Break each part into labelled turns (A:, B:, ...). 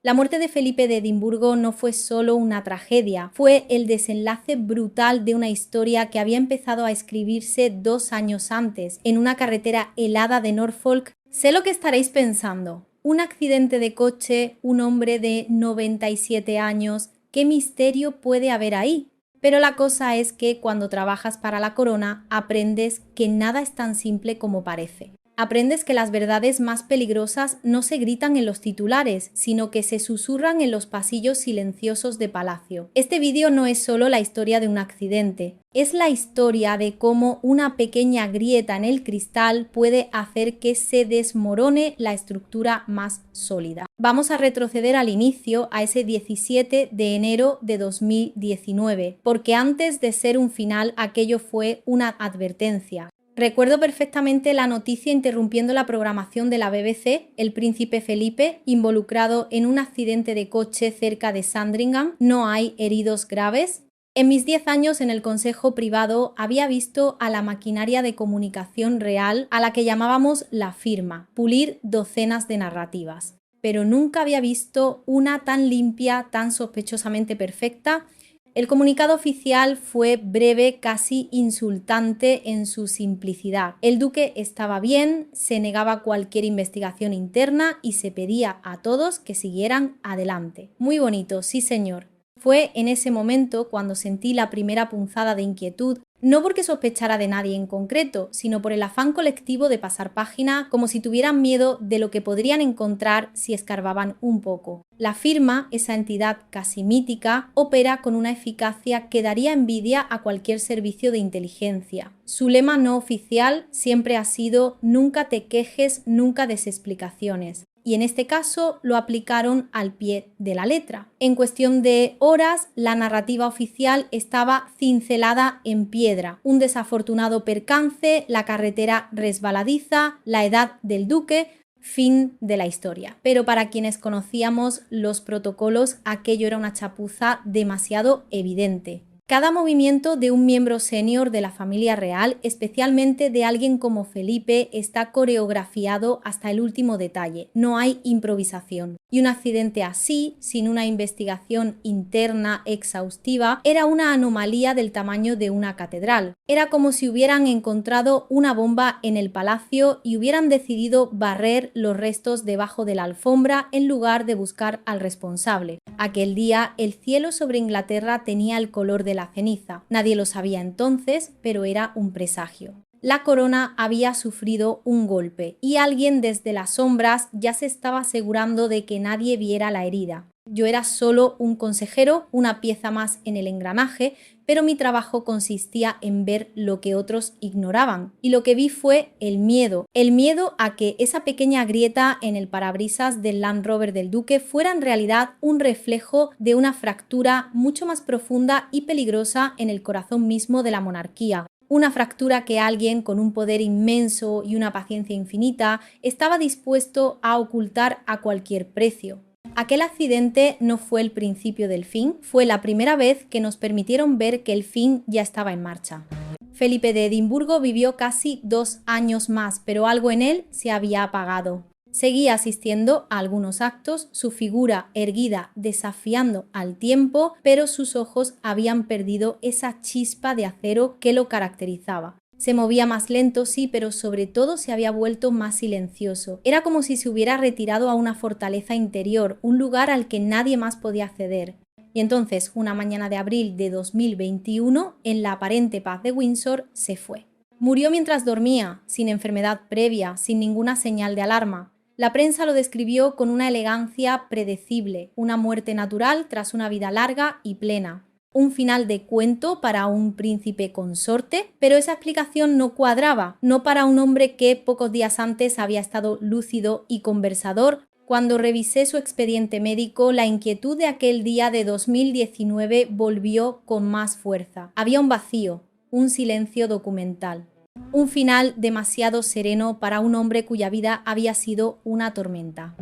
A: La muerte de Felipe de Edimburgo no fue solo una tragedia, fue el desenlace brutal de una historia que había empezado a escribirse 2 años antes, en una carretera helada de Norfolk. Sé lo que estaréis pensando. Un accidente de coche, un hombre de 97 años, ¿qué misterio puede haber ahí? Pero la cosa es que cuando trabajas para la corona aprendes que nada es tan simple como parece. Aprendes que las verdades más peligrosas no se gritan en los titulares, sino que se susurran en los pasillos silenciosos de palacio. Este vídeo no es solo la historia de un accidente, es la historia de cómo una pequeña grieta en el cristal puede hacer que se desmorone la estructura más sólida. Vamos a retroceder al inicio, a ese 17 de enero de 2019, porque antes de ser un final, aquello fue una advertencia. Recuerdo perfectamente la noticia interrumpiendo la programación de la BBC, el príncipe Felipe, involucrado en un accidente de coche cerca de Sandringham, no hay heridos graves. En mis 10 años en el consejo privado había visto a la maquinaria de comunicación real a la que llamábamos la firma, pulir docenas de narrativas. Pero nunca había visto una tan limpia, tan sospechosamente perfecta. El comunicado oficial fue breve, casi insultante en su simplicidad. El duque estaba bien, se negaba cualquier investigación interna y se pedía a todos que siguieran adelante. Muy bonito, sí señor. Fue en ese momento cuando sentí la primera punzada de inquietud, no porque sospechara de nadie en concreto, sino por el afán colectivo de pasar página, como si tuvieran miedo de lo que podrían encontrar si escarbaban un poco. La firma, esa entidad casi mítica, opera con una eficacia que daría envidia a cualquier servicio de inteligencia. Su lema no oficial siempre ha sido «Nunca te quejes, nunca des explicaciones». Y en este caso lo aplicaron al pie de la letra. En cuestión de horas, la narrativa oficial estaba cincelada en piedra. Un desafortunado percance, la carretera resbaladiza, la edad del duque, fin de la historia. Pero para quienes conocíamos los protocolos, aquello era una chapuza demasiado evidente. Cada movimiento de un miembro senior de la familia real, especialmente de alguien como Felipe, está coreografiado hasta el último detalle. No hay improvisación. Y un accidente así, sin una investigación interna exhaustiva, era una anomalía del tamaño de una catedral. Era como si hubieran encontrado una bomba en el palacio y hubieran decidido barrer los restos debajo de la alfombra en lugar de buscar al responsable. Aquel día, el cielo sobre Inglaterra tenía el color de la ceniza. Nadie lo sabía entonces, pero era un presagio. La corona había sufrido un golpe y alguien desde las sombras ya se estaba asegurando de que nadie viera la herida. Yo era solo un consejero, una pieza más en el engranaje, pero mi trabajo consistía en ver lo que otros ignoraban. Y lo que vi fue el miedo a que esa pequeña grieta en el parabrisas del Land Rover del Duque fuera en realidad un reflejo de una fractura mucho más profunda y peligrosa en el corazón mismo de la monarquía. Una fractura que alguien con un poder inmenso y una paciencia infinita estaba dispuesto a ocultar a cualquier precio. Aquel accidente no fue el principio del fin, fue la primera vez que nos permitieron ver que el fin ya estaba en marcha. Felipe de Edimburgo vivió casi 2 años más, pero algo en él se había apagado. Seguía asistiendo a algunos actos, su figura erguida desafiando al tiempo, pero sus ojos habían perdido esa chispa de acero que lo caracterizaba. Se movía más lento, sí, pero sobre todo se había vuelto más silencioso. Era como si se hubiera retirado a una fortaleza interior, un lugar al que nadie más podía acceder. Y entonces, una mañana de abril de 2021, en la aparente paz de Windsor, se fue. Murió mientras dormía, sin enfermedad previa, sin ninguna señal de alarma. La prensa lo describió con una elegancia predecible, una muerte natural tras una vida larga y plena. Un final de cuento para un príncipe consorte, pero esa explicación no cuadraba, no para un hombre que pocos días antes había estado lúcido y conversador. Cuando revisé su expediente médico, la inquietud de aquel día de 2019 volvió con más fuerza. Había un vacío, un silencio documental. Un final demasiado sereno para un hombre cuya vida había sido una tormenta.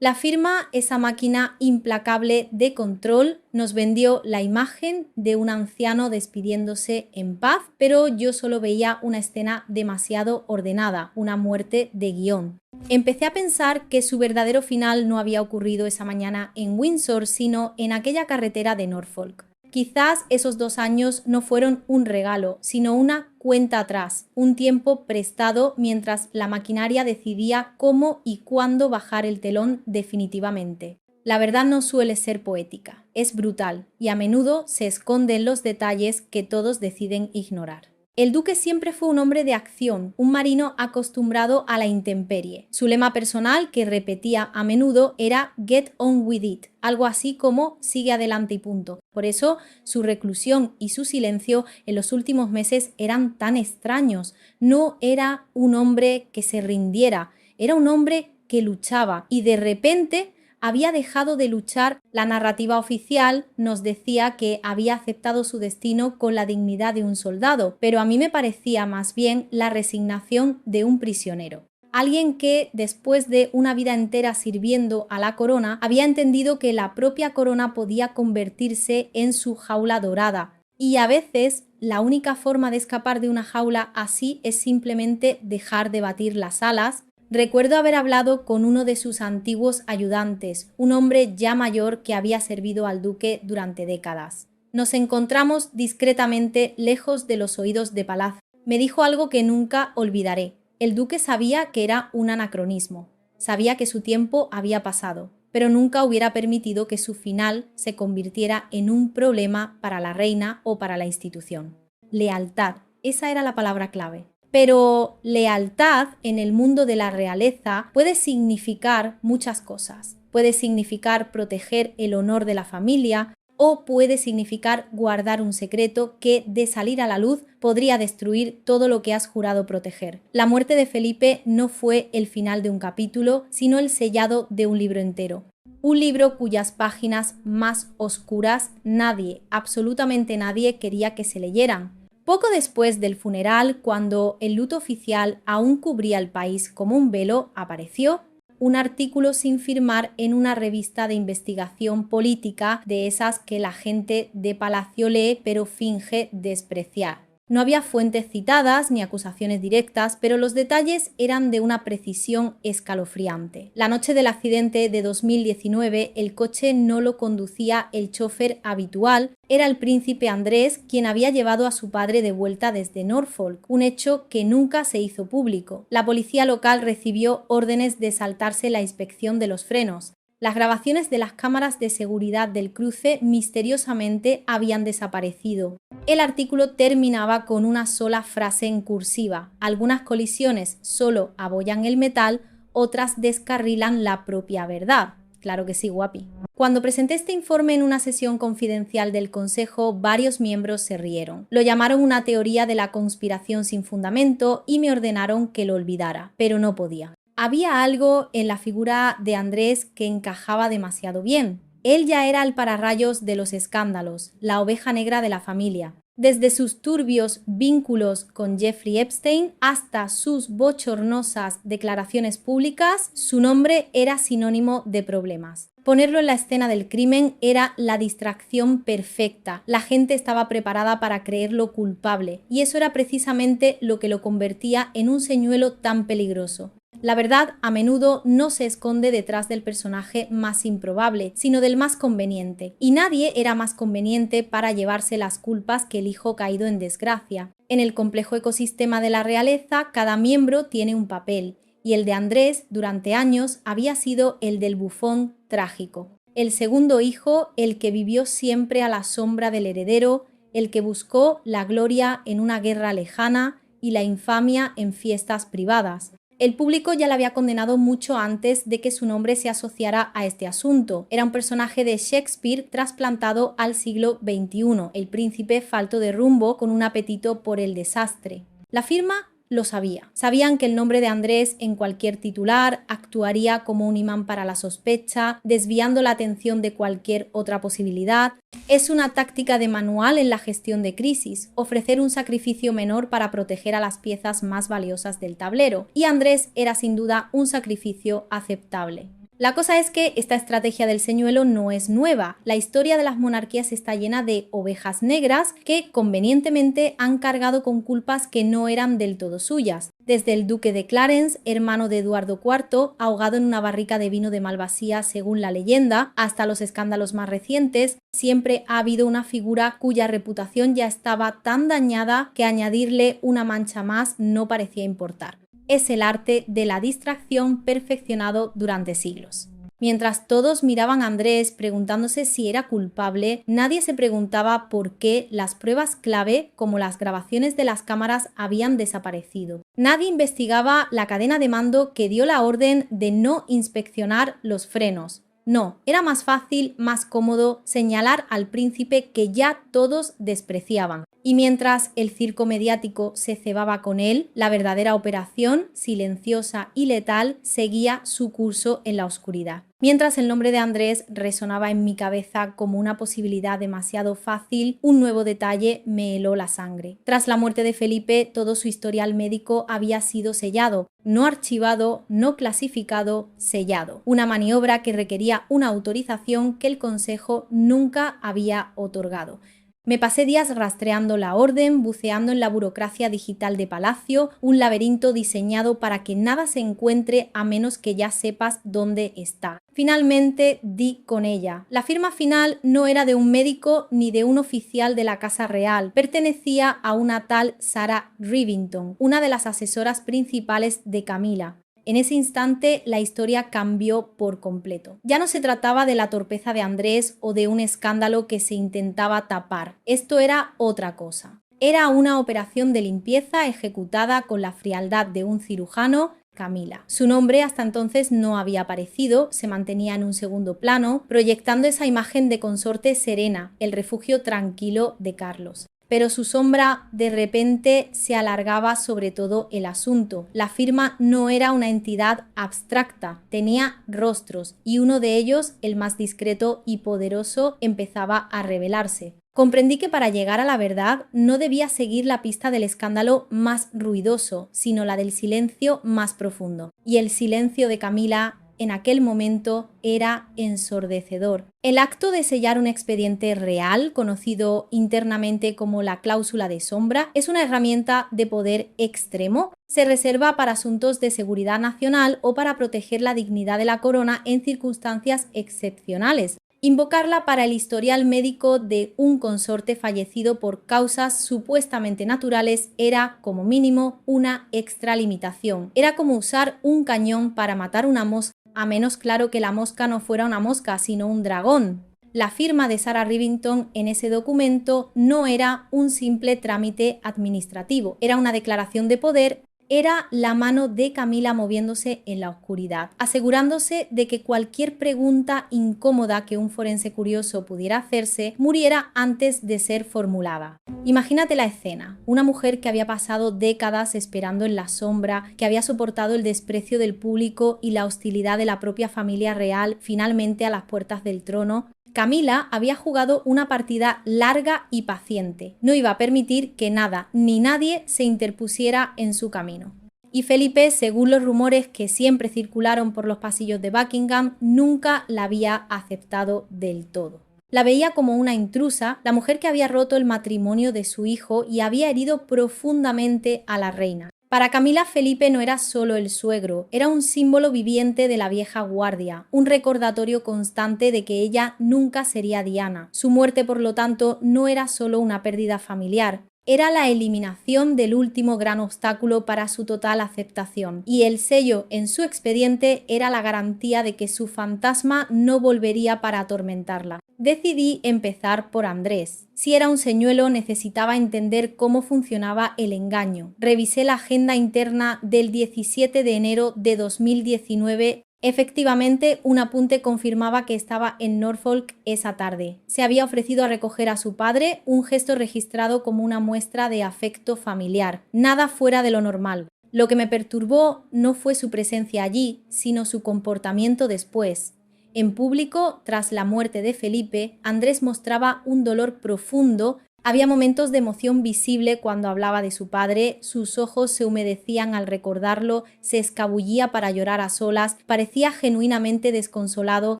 A: La firma, esa máquina implacable de control, nos vendió la imagen de un anciano despidiéndose en paz, pero yo solo veía una escena demasiado ordenada, una muerte de guión. Empecé a pensar que su verdadero final no había ocurrido esa mañana en Windsor, sino en aquella carretera de Norfolk. Quizás esos 2 años no fueron un regalo, sino una cuenta atrás, un tiempo prestado mientras la maquinaria decidía cómo y cuándo bajar el telón definitivamente. La verdad no suele ser poética, es brutal y a menudo se esconde en los detalles que todos deciden ignorar. El duque siempre fue un hombre de acción, un marino acostumbrado a la intemperie. Su lema personal, que repetía a menudo, era "Get on with it", algo así como "sigue adelante y punto". Por eso, su reclusión y su silencio en los últimos meses eran tan extraños. No era un hombre que se rindiera, era un hombre que luchaba y de repente había dejado de luchar. La narrativa oficial nos decía que había aceptado su destino con la dignidad de un soldado, pero a mí me parecía más bien la resignación de un prisionero. Alguien que, después de una vida entera sirviendo a la corona, había entendido que la propia corona podía convertirse en su jaula dorada. Y a veces la única forma de escapar de una jaula así es simplemente dejar de batir las alas. Recuerdo haber hablado con uno de sus antiguos ayudantes, un hombre ya mayor que había servido al duque durante décadas. Nos encontramos discretamente lejos de los oídos de palacio. Me dijo algo que nunca olvidaré. El duque sabía que era un anacronismo, sabía que su tiempo había pasado, pero nunca hubiera permitido que su final se convirtiera en un problema para la reina o para la institución. Lealtad, esa era la palabra clave. Pero lealtad en el mundo de la realeza puede significar muchas cosas. Puede significar proteger el honor de la familia o puede significar guardar un secreto que, de salir a la luz, podría destruir todo lo que has jurado proteger. La muerte de Felipe no fue el final de un capítulo, sino el sellado de un libro entero. Un libro cuyas páginas más oscuras nadie, absolutamente nadie, quería que se leyeran. Poco después del funeral, cuando el luto oficial aún cubría el país como un velo, apareció un artículo sin firmar en una revista de investigación política, de esas que la gente de palacio lee pero finge despreciar. No había fuentes citadas ni acusaciones directas, pero los detalles eran de una precisión escalofriante. La noche del accidente de 2019, el coche no lo conducía el chofer habitual, era el príncipe Andrés quien había llevado a su padre de vuelta desde Norfolk, un hecho que nunca se hizo público. La policía local recibió órdenes de saltarse la inspección de los frenos. Las grabaciones de las cámaras de seguridad del cruce misteriosamente habían desaparecido. El artículo terminaba con una sola frase en cursiva: algunas colisiones solo abollan el metal, otras descarrilan la propia verdad. Claro que sí, guapi. Cuando presenté este informe en una sesión confidencial del Consejo, varios miembros se rieron. Lo llamaron una teoría de la conspiración sin fundamento y me ordenaron que lo olvidara, pero no podía. Había algo en la figura de Andrés que encajaba demasiado bien. Él ya era el pararrayos de los escándalos, la oveja negra de la familia. Desde sus turbios vínculos con Jeffrey Epstein hasta sus bochornosas declaraciones públicas, su nombre era sinónimo de problemas. Ponerlo en la escena del crimen era la distracción perfecta. La gente estaba preparada para creerlo culpable, y eso era precisamente lo que lo convertía en un señuelo tan peligroso. La verdad a menudo no se esconde detrás del personaje más improbable, sino del más conveniente, y nadie era más conveniente para llevarse las culpas que el hijo caído en desgracia. En el complejo ecosistema de la realeza, cada miembro tiene un papel, y el de Andrés durante años había sido el del bufón trágico. El segundo hijo, el que vivió siempre a la sombra del heredero, el que buscó la gloria en una guerra lejana y la infamia en fiestas privadas. El público ya le había condenado mucho antes de que su nombre se asociara a este asunto. Era un personaje de Shakespeare trasplantado al siglo XXI, el príncipe falto de rumbo con un apetito por el desastre. La firma lo sabía. Sabían que el nombre de Andrés en cualquier titular actuaría como un imán para la sospecha, desviando la atención de cualquier otra posibilidad. Es una táctica de manual en la gestión de crisis, ofrecer un sacrificio menor para proteger a las piezas más valiosas del tablero, y Andrés era sin duda un sacrificio aceptable. La cosa es que esta estrategia del señuelo no es nueva. La historia de las monarquías está llena de ovejas negras que convenientemente han cargado con culpas que no eran del todo suyas. Desde el duque de Clarence, hermano de Eduardo IV, ahogado en una barrica de vino de Malvasía según la leyenda, hasta los escándalos más recientes, siempre ha habido una figura cuya reputación ya estaba tan dañada que añadirle una mancha más no parecía importar. Es el arte de la distracción perfeccionado durante siglos. Mientras todos miraban a Andrés preguntándose si era culpable, nadie se preguntaba por qué las pruebas clave, como las grabaciones de las cámaras, habían desaparecido. Nadie investigaba la cadena de mando que dio la orden de no inspeccionar los frenos. No, era más fácil, más cómodo señalar al príncipe que ya todos despreciaban. Y mientras el circo mediático se cebaba con él, la verdadera operación, silenciosa y letal, seguía su curso en la oscuridad. Mientras el nombre de Andrés resonaba en mi cabeza como una posibilidad demasiado fácil, un nuevo detalle me heló la sangre. Tras la muerte de Felipe, todo su historial médico había sido sellado, no archivado, no clasificado, sellado. Una maniobra que requería una autorización que el Consejo nunca había otorgado. Me pasé días rastreando la orden, buceando en la burocracia digital de Palacio, un laberinto diseñado para que nada se encuentre a menos que ya sepas dónde está. Finalmente di con ella. La firma final no era de un médico ni de un oficial de la Casa Real, pertenecía a una tal Sarah Rivington, una de las asesoras principales de Camila. En ese instante la historia cambió por completo. Ya no se trataba de la torpeza de Andrés o de un escándalo que se intentaba tapar. Esto era otra cosa. Era una operación de limpieza ejecutada con la frialdad de un cirujano, Camila. Su nombre hasta entonces no había aparecido, se mantenía en un segundo plano, proyectando esa imagen de consorte serena, el refugio tranquilo de Carlos. Pero su sombra de repente se alargaba sobre todo el asunto. La firma no era una entidad abstracta, tenía rostros y uno de ellos, el más discreto y poderoso, empezaba a revelarse. Comprendí que para llegar a la verdad no debía seguir la pista del escándalo más ruidoso, sino la del silencio más profundo. Y el silencio de Camila en aquel momento era ensordecedor. El acto de sellar un expediente real, conocido internamente como la cláusula de sombra, es una herramienta de poder extremo. Se reserva para asuntos de seguridad nacional o para proteger la dignidad de la corona en circunstancias excepcionales. Invocarla para el historial médico de un consorte fallecido por causas supuestamente naturales era, como mínimo, una extralimitación. Era como usar un cañón para matar una mosca, a menos claro que la mosca no fuera una mosca, sino un dragón. La firma de Sarah Rivington en ese documento no era un simple trámite administrativo, era una declaración de poder. Era la mano de Camila moviéndose en la oscuridad, asegurándose de que cualquier pregunta incómoda que un forense curioso pudiera hacerse muriera antes de ser formulada. Imagínate la escena, una mujer que había pasado décadas esperando en la sombra, que había soportado el desprecio del público y la hostilidad de la propia familia real, finalmente a las puertas del trono. Camila había jugado una partida larga y paciente. No iba a permitir que nada ni nadie se interpusiera en su camino. Y Felipe, según los rumores que siempre circularon por los pasillos de Buckingham, nunca la había aceptado del todo. La veía como una intrusa, la mujer que había roto el matrimonio de su hijo y había herido profundamente a la reina. Para Camila, Felipe no era solo el suegro, era un símbolo viviente de la vieja guardia, un recordatorio constante de que ella nunca sería Diana. Su muerte, por lo tanto, no era solo una pérdida familiar, era la eliminación del último gran obstáculo para su total aceptación, y el sello en su expediente era la garantía de que su fantasma no volvería para atormentarla. Decidí empezar por Andrés. Si era un señuelo, necesitaba entender cómo funcionaba el engaño. Revisé la agenda interna del 17 de enero de 2019. Efectivamente, un apunte confirmaba que estaba en Norfolk esa tarde. Se había ofrecido a recoger a su padre, un gesto registrado como una muestra de afecto familiar. Nada fuera de lo normal. Lo que me perturbó no fue su presencia allí, sino su comportamiento después. En público, tras la muerte de Felipe, Andrés mostraba un dolor profundo Había momentos de emoción visible cuando hablaba de su padre, sus ojos se humedecían al recordarlo, se escabullía para llorar a solas, parecía genuinamente desconsolado.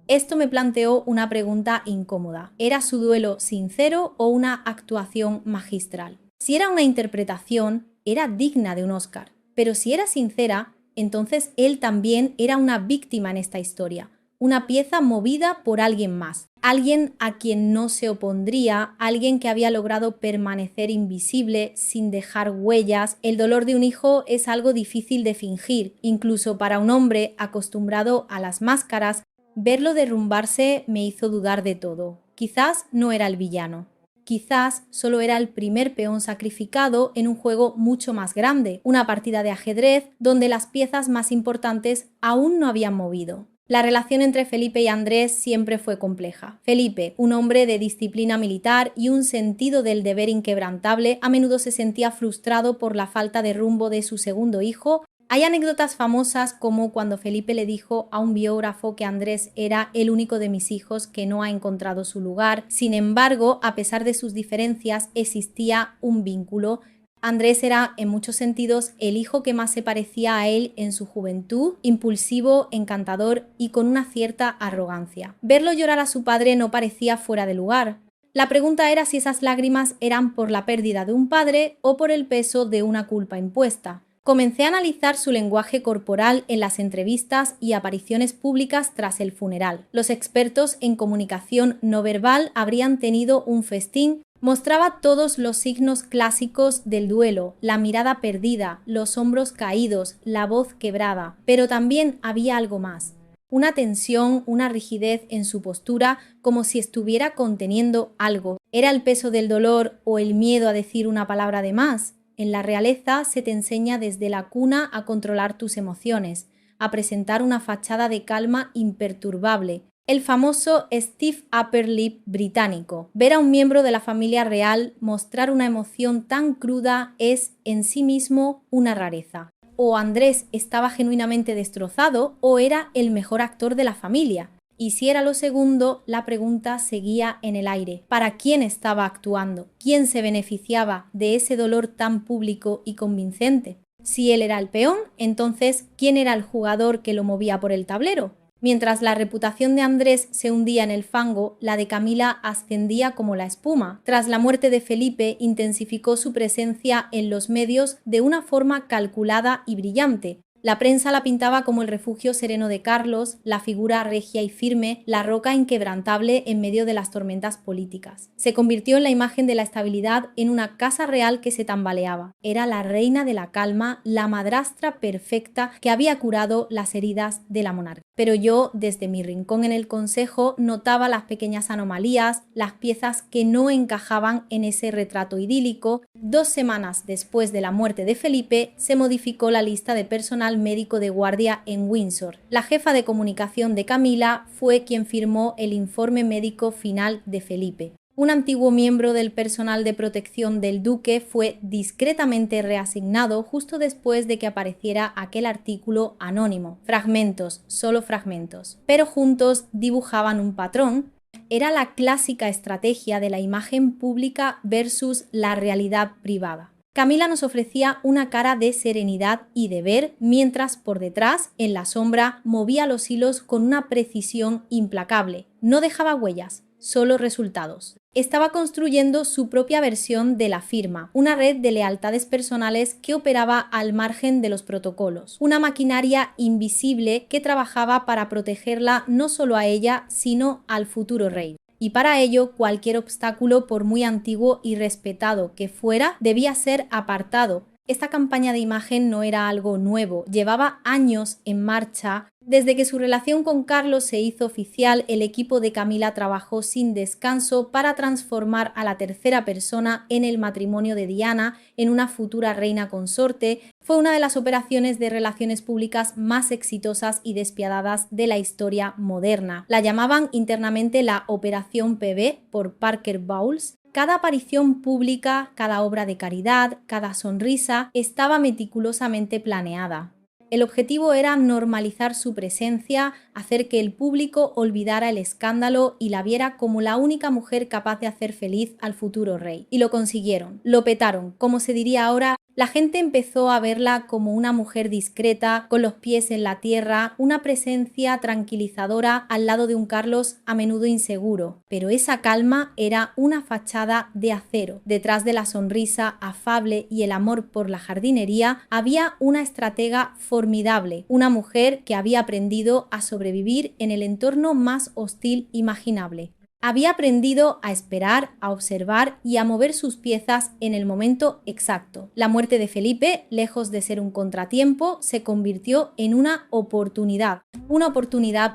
A: Esto me planteó una pregunta incómoda. ¿Era su duelo sincero o una actuación magistral? Si era una interpretación, era digna de un Oscar, pero si era sincera, entonces él también era una víctima en esta historia, una pieza movida por alguien más, alguien a quien no se opondría, alguien que había logrado permanecer invisible sin dejar huellas. El dolor de un hijo es algo difícil de fingir, incluso para un hombre acostumbrado a las máscaras. Verlo derrumbarse me hizo dudar de todo. Quizás no era el villano. Quizás solo era el primer peón sacrificado en un juego mucho más grande, una partida de ajedrez donde las piezas más importantes aún no habían movido. La relación entre Felipe y Andrés siempre fue compleja. Felipe, un hombre de disciplina militar y un sentido del deber inquebrantable, a menudo se sentía frustrado por la falta de rumbo de su segundo hijo. Hay anécdotas famosas como cuando Felipe le dijo a un biógrafo que Andrés era el único de mis hijos que no ha encontrado su lugar. Sin embargo, a pesar de sus diferencias, existía un vínculo. Andrés era, en muchos sentidos, el hijo que más se parecía a él en su juventud, impulsivo, encantador y con una cierta arrogancia. Verlo llorar a su padre no parecía fuera de lugar. La pregunta era si esas lágrimas eran por la pérdida de un padre o por el peso de una culpa impuesta. Comencé a analizar su lenguaje corporal en las entrevistas y apariciones públicas tras el funeral. Los expertos en comunicación no verbal habrían tenido un festín. Mostraba todos los signos clásicos del duelo, la mirada perdida, los hombros caídos, la voz quebrada, pero también había algo más. Una tensión, una rigidez en su postura, como si estuviera conteniendo algo. ¿Era el peso del dolor o el miedo a decir una palabra de más? En la realeza se te enseña desde la cuna a controlar tus emociones, a presentar una fachada de calma imperturbable. El famoso stiff upper lip británico. Ver a un miembro de la familia real mostrar una emoción tan cruda es en sí mismo una rareza. O Andrés estaba genuinamente destrozado o era el mejor actor de la familia. Y si era lo segundo, la pregunta seguía en el aire. ¿Para quién estaba actuando? ¿Quién se beneficiaba de ese dolor tan público y convincente? Si él era el peón, entonces, ¿quién era el jugador que lo movía por el tablero? Mientras la reputación de Andrés se hundía en el fango, la de Camila ascendía como la espuma. Tras la muerte de Felipe, intensificó su presencia en los medios de una forma calculada y brillante. La prensa la pintaba como el refugio sereno de Carlos, la figura regia y firme, la roca inquebrantable en medio de las tormentas políticas. Se convirtió en la imagen de la estabilidad en una casa real que se tambaleaba. Era la reina de la calma, la madrastra perfecta que había curado las heridas de la monarquía. Pero yo, desde mi rincón en el consejo, notaba las pequeñas anomalías, las piezas que no encajaban en ese retrato idílico. 2 semanas después de la muerte de Felipe, se modificó la lista de personal médico de guardia en Windsor. La jefa de comunicación de Camila fue quien firmó el informe médico final de Felipe. Un antiguo miembro del personal de protección del duque fue discretamente reasignado justo después de que apareciera aquel artículo anónimo. Fragmentos, solo fragmentos. Pero juntos dibujaban un patrón. Era la clásica estrategia de la imagen pública versus la realidad privada. Camila nos ofrecía una cara de serenidad y deber, mientras por detrás, en la sombra, movía los hilos con una precisión implacable. No dejaba huellas, solo resultados. Estaba construyendo su propia versión de la firma, una red de lealtades personales que operaba al margen de los protocolos, una maquinaria invisible que trabajaba para protegerla no solo a ella, sino al futuro rey. Y para ello, cualquier obstáculo, por muy antiguo y respetado que fuera, debía ser apartado. Esta campaña de imagen no era algo nuevo, llevaba años en marcha. Desde que su relación con Carlos se hizo oficial, el equipo de Camila trabajó sin descanso para transformar a la tercera persona en el matrimonio de Diana en una futura reina consorte. Fue una de las operaciones de relaciones públicas más exitosas y despiadadas de la historia moderna. La llamaban internamente la Operación PB por Parker Bowles. Cada aparición pública, cada obra de caridad, cada sonrisa estaba meticulosamente planeada. El objetivo era normalizar su presencia, hacer que el público olvidara el escándalo y la viera como la única mujer capaz de hacer feliz al futuro rey. Y lo consiguieron, lo petaron. Como se diría ahora, la gente empezó a verla como una mujer discreta, con los pies en la tierra, una presencia tranquilizadora al lado de un Carlos a menudo inseguro. Pero esa calma era una fachada de acero. Detrás de la sonrisa afable y el amor por la jardinería había una estratega formidable, una mujer que había aprendido a sobrevivir en el entorno más hostil imaginable. Había aprendido a esperar, a observar y a mover sus piezas en el momento exacto. La muerte de Felipe, lejos de ser un contratiempo, se convirtió en una oportunidad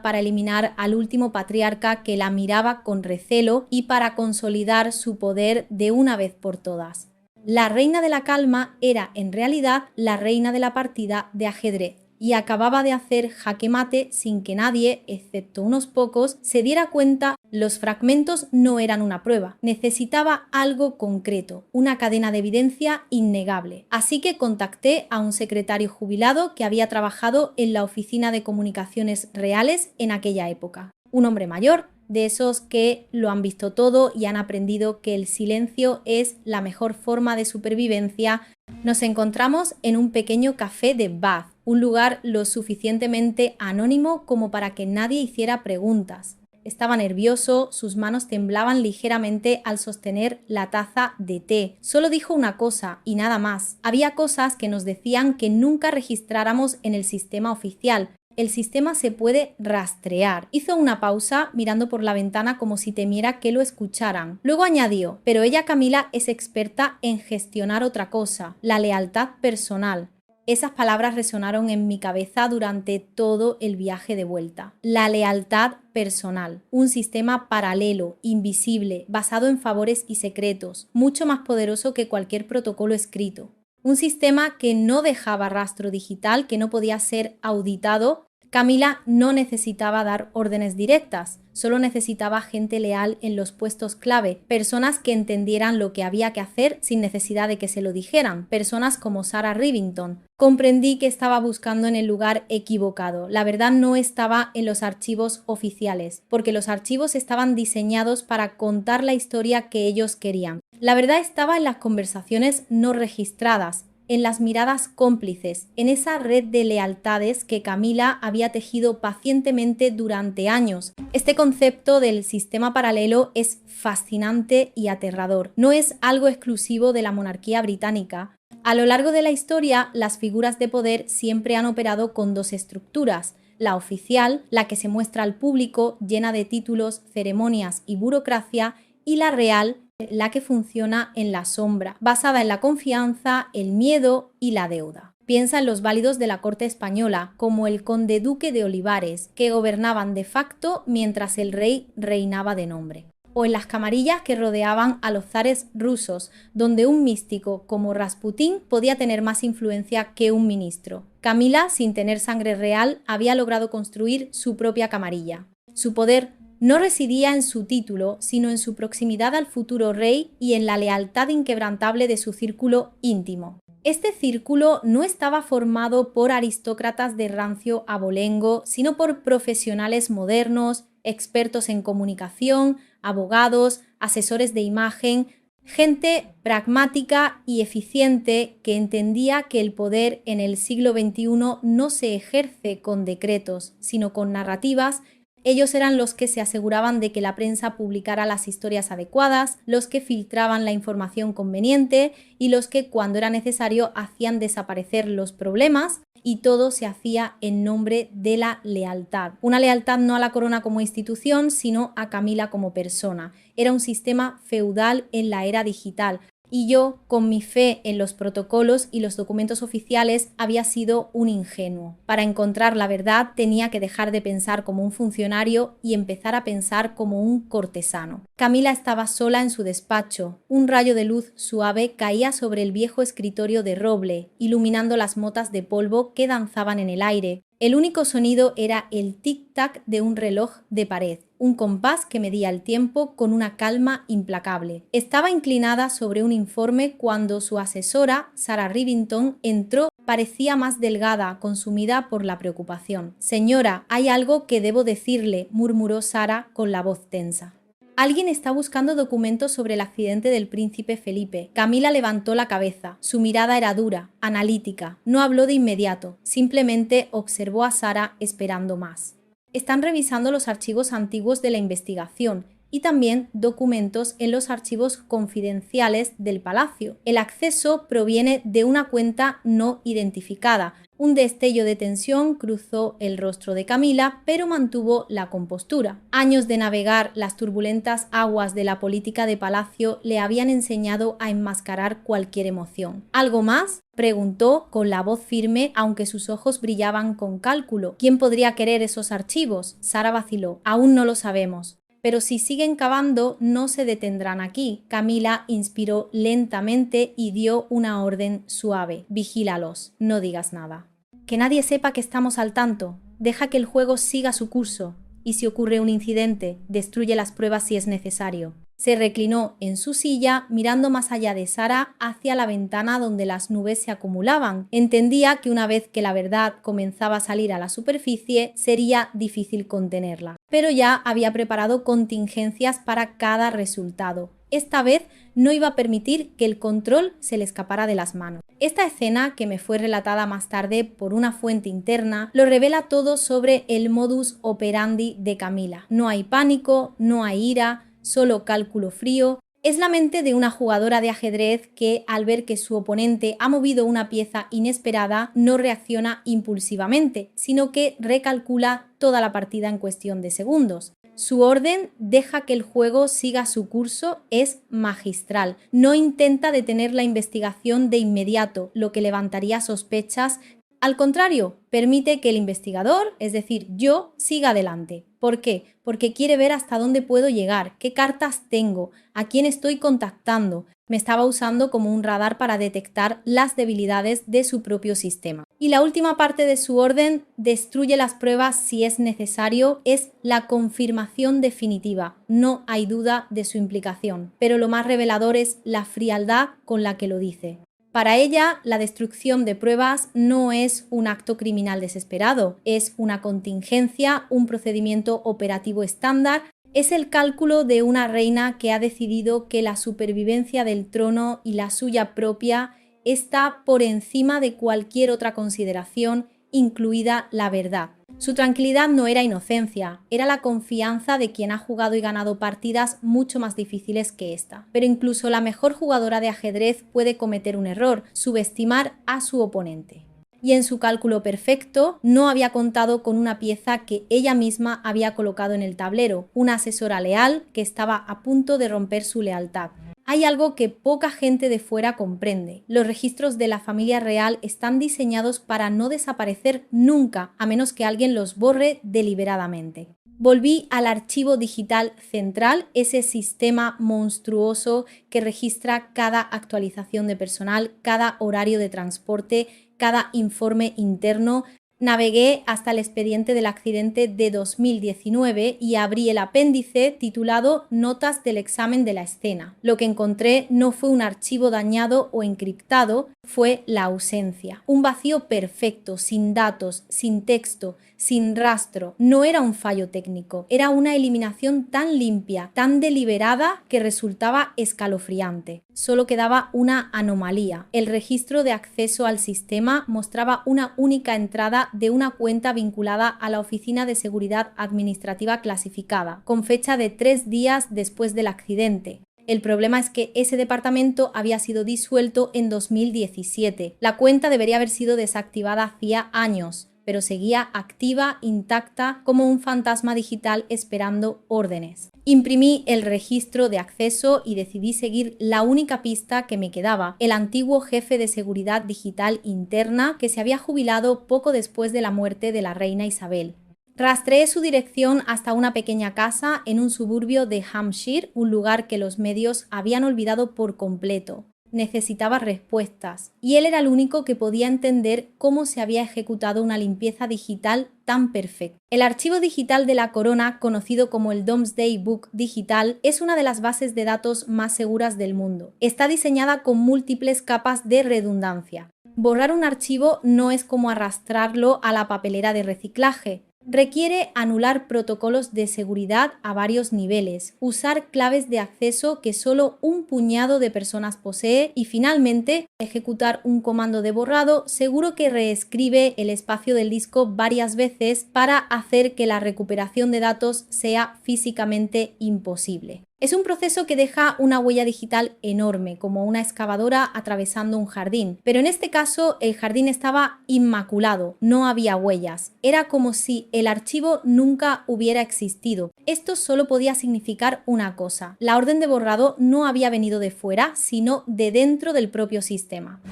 A: para eliminar al último patriarca que la miraba con recelo y para consolidar su poder de una vez por todas. La reina de la calma era en realidad la reina de la partida de ajedrez y acababa de hacer jaque mate sin que nadie, excepto unos pocos, se diera cuenta. Los fragmentos no eran una prueba, necesitaba algo concreto, una cadena de evidencia innegable. Así que contacté a un secretario jubilado que había trabajado en la Oficina de Comunicaciones Reales en aquella época. Un hombre mayor, de esos que lo han visto todo y han aprendido que el silencio es la mejor forma de supervivencia. Nos encontramos en un pequeño café de Bath, un lugar lo suficientemente anónimo como para que nadie hiciera preguntas. Estaba nervioso, sus manos temblaban ligeramente al sostener la taza de té. Solo dijo una cosa y nada más. Había cosas que nos decían que nunca registráramos en el sistema oficial. El sistema se puede rastrear. Hizo una pausa mirando por la ventana como si temiera que lo escucharan. Luego añadió, pero ella, Camila, es experta en gestionar otra cosa, la lealtad personal. Esas palabras resonaron en mi cabeza durante todo el viaje de vuelta. La lealtad personal, un sistema paralelo, invisible, basado en favores y secretos, mucho más poderoso que cualquier protocolo escrito. Un sistema que no dejaba rastro digital, que no podía ser auditado. Camila no necesitaba dar órdenes directas, solo necesitaba gente leal en los puestos clave, personas que entendieran lo que había que hacer sin necesidad de que se lo dijeran, personas como Sarah Rivington. Comprendí que estaba buscando en el lugar equivocado. La verdad no estaba en los archivos oficiales, porque los archivos estaban diseñados para contar la historia que ellos querían. La verdad estaba en las conversaciones no registradas, en las miradas cómplices, en esa red de lealtades que Camila había tejido pacientemente durante años. Este concepto del sistema paralelo es fascinante y aterrador. No es algo exclusivo de la monarquía británica. A lo largo de la historia, las figuras de poder siempre han operado con dos estructuras. La oficial, la que se muestra al público, llena de títulos, ceremonias y burocracia, y la real, la que funciona en la sombra, basada en la confianza, el miedo y la deuda. Piensa en los válidos de la corte española, como el conde duque de Olivares, que gobernaban de facto mientras el rey reinaba de nombre. O en las camarillas que rodeaban a los zares rusos, donde un místico como Rasputín podía tener más influencia que un ministro. Camila, sin tener sangre real, había logrado construir su propia camarilla. Su poder no residía en su título, sino en su proximidad al futuro rey y en la lealtad inquebrantable de su círculo íntimo. Este círculo no estaba formado por aristócratas de rancio abolengo, sino por profesionales modernos, expertos en comunicación, abogados, asesores de imagen, gente pragmática y eficiente que entendía que el poder en el siglo XXI no se ejerce con decretos, sino con narrativas. Ellos eran los que se aseguraban de que la prensa publicara las historias adecuadas, los que filtraban la información conveniente y los que, cuando era necesario, hacían desaparecer los problemas, y todo se hacía en nombre de la lealtad. Una lealtad no a la corona como institución, sino a Camila como persona. Era un sistema feudal en la era digital. Y yo, con mi fe en los protocolos y los documentos oficiales, había sido un ingenuo. Para encontrar la verdad tenía que dejar de pensar como un funcionario y empezar a pensar como un cortesano. Camila estaba sola en su despacho. Un rayo de luz suave caía sobre el viejo escritorio de roble, iluminando las motas de polvo que danzaban en el aire. El único sonido era el tic-tac de un reloj de pared, un compás que medía el tiempo con una calma implacable. Estaba inclinada sobre un informe cuando su asesora, Sarah Rivington, entró parecía más delgada, consumida por la preocupación. «Señora, hay algo que debo decirle», murmuró Sara con la voz tensa. «Alguien está buscando documentos sobre el accidente del príncipe Felipe». Camila levantó la cabeza. Su mirada era dura, analítica. No habló de inmediato, simplemente observó a Sara esperando más. «Están revisando los archivos antiguos de la investigación y también documentos en los archivos confidenciales del palacio. El acceso proviene de una cuenta no identificada». Un destello de tensión cruzó el rostro de Camila, pero mantuvo la compostura. Años de navegar las turbulentas aguas de la política de palacio le habían enseñado a enmascarar cualquier emoción. «¿Algo más?», preguntó con la voz firme, aunque sus ojos brillaban con cálculo. «¿Quién podría querer esos archivos?». Sara vaciló. «Aún no lo sabemos. Pero si siguen cavando, no se detendrán aquí». Camila inspiró lentamente y dio una orden suave. «Vigílalos, no digas nada. Que nadie sepa que estamos al tanto. Deja que el juego siga su curso. Y si ocurre un incidente, destruye las pruebas si es necesario». Se reclinó en su silla, mirando más allá de Sara hacia la ventana donde las nubes se acumulaban. Entendía que una vez que la verdad comenzaba a salir a la superficie, sería difícil contenerla. Pero ya había preparado contingencias para cada resultado. Esta vez no iba a permitir que el control se le escapara de las manos. Esta escena, que me fue relatada más tarde por una fuente interna, lo revela todo sobre el modus operandi de Camila. No hay pánico, no hay ira, solo cálculo frío. Es la mente de una jugadora de ajedrez que, al ver que su oponente ha movido una pieza inesperada, no reacciona impulsivamente, sino que recalcula toda la partida en cuestión de segundos. Su orden deja que el juego siga su curso, es magistral. No intenta detener la investigación de inmediato, lo que levantaría sospechas. Al contrario, permite que el investigador, es decir, yo, siga adelante. ¿Por qué? Porque quiere ver hasta dónde puedo llegar, qué cartas tengo, a quién estoy contactando. Me estaba usando como un radar para detectar las debilidades de su propio sistema. Y la última parte de su orden, destruye las pruebas si es necesario, es la confirmación definitiva. No hay duda de su implicación, pero lo más revelador es la frialdad con la que lo dice. Para ella, la destrucción de pruebas no es un acto criminal desesperado, es una contingencia, un procedimiento operativo estándar. Es el cálculo de una reina que ha decidido que la supervivencia del trono y la suya propia está por encima de cualquier otra consideración, incluida la verdad. Su tranquilidad no era inocencia, era la confianza de quien ha jugado y ganado partidas mucho más difíciles que esta. Pero incluso la mejor jugadora de ajedrez puede cometer un error, subestimar a su oponente. Y en su cálculo perfecto no había contado con una pieza que ella misma había colocado en el tablero, una asesora leal que estaba a punto de romper su lealtad. Hay algo que poca gente de fuera comprende. Los registros de la familia real están diseñados para no desaparecer nunca, a menos que alguien los borre deliberadamente. Volví al archivo digital central, ese sistema monstruoso que registra cada actualización de personal, cada horario de transporte, cada informe interno. Navegué hasta el expediente del accidente de 2019 y abrí el apéndice titulado Notas del examen de la escena. Lo que encontré no fue un archivo dañado o encriptado, fue la ausencia. Un vacío perfecto, sin datos, sin texto, sin rastro. No era un fallo técnico, era una eliminación tan limpia, tan deliberada que resultaba escalofriante. Solo quedaba una anomalía. El registro de acceso al sistema mostraba una única entrada de una cuenta vinculada a la Oficina de Seguridad Administrativa Clasificada, con fecha de 3 días después del accidente. El problema es que ese departamento había sido disuelto en 2017. La cuenta debería haber sido desactivada hacía años, pero seguía activa, intacta, como un fantasma digital esperando órdenes. Imprimí el registro de acceso y decidí seguir la única pista que me quedaba, el antiguo jefe de seguridad digital interna que se había jubilado poco después de la muerte de la reina Isabel. Rastreé su dirección hasta una pequeña casa en un suburbio de Hampshire, un lugar que los medios habían olvidado por completo. Necesitaba respuestas, y él era el único que podía entender cómo se había ejecutado una limpieza digital tan perfecta. El archivo digital de la corona, conocido como el Domesday Book digital, es una de las bases de datos más seguras del mundo. Está diseñada con múltiples capas de redundancia. Borrar un archivo no es como arrastrarlo a la papelera de reciclaje. Requiere anular protocolos de seguridad a varios niveles, usar claves de acceso que solo un puñado de personas posee y finalmente ejecutar un comando de borrado seguro que reescribe el espacio del disco varias veces para hacer que la recuperación de datos sea físicamente imposible. Es un proceso que deja una huella digital enorme, como una excavadora atravesando un jardín, pero en este caso el jardín estaba inmaculado, no había huellas. Era como si el archivo nunca hubiera existido. Esto solo podía significar una cosa: la orden de borrado no había venido de fuera, sino de dentro del propio sistema.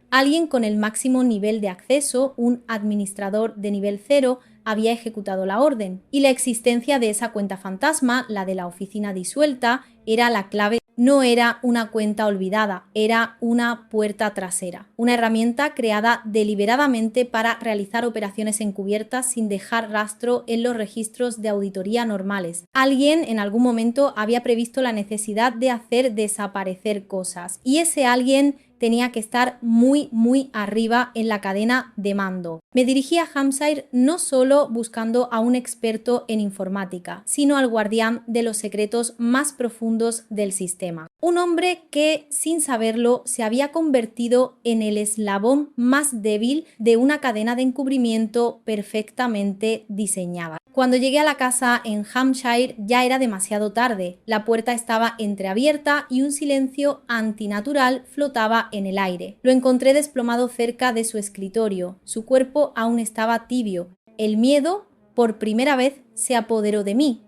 A: Alguien con el máximo nivel de acceso, un administrador de nivel 0, había ejecutado la orden, y la existencia de esa cuenta fantasma, la de la oficina disuelta, era la clave. No era una cuenta olvidada, era una puerta trasera, una herramienta creada deliberadamente para realizar operaciones encubiertas sin dejar rastro en los registros de auditoría normales. Alguien en algún momento había previsto la necesidad de hacer desaparecer cosas, y ese alguien tenía que estar muy arriba en la cadena de mando. Me dirigí a Hampshire no solo buscando a un experto en informática, sino al guardián de los secretos más profundos del sistema. Un hombre que, sin saberlo, se había convertido en el eslabón más débil de una cadena de encubrimiento perfectamente diseñada. Cuando llegué a la casa en Hampshire ya era demasiado tarde. La puerta estaba entreabierta y un silencio antinatural flotaba en el aire. Lo encontré desplomado cerca de su escritorio. Su cuerpo aún estaba tibio. El miedo, por primera vez, se apoderó de mí.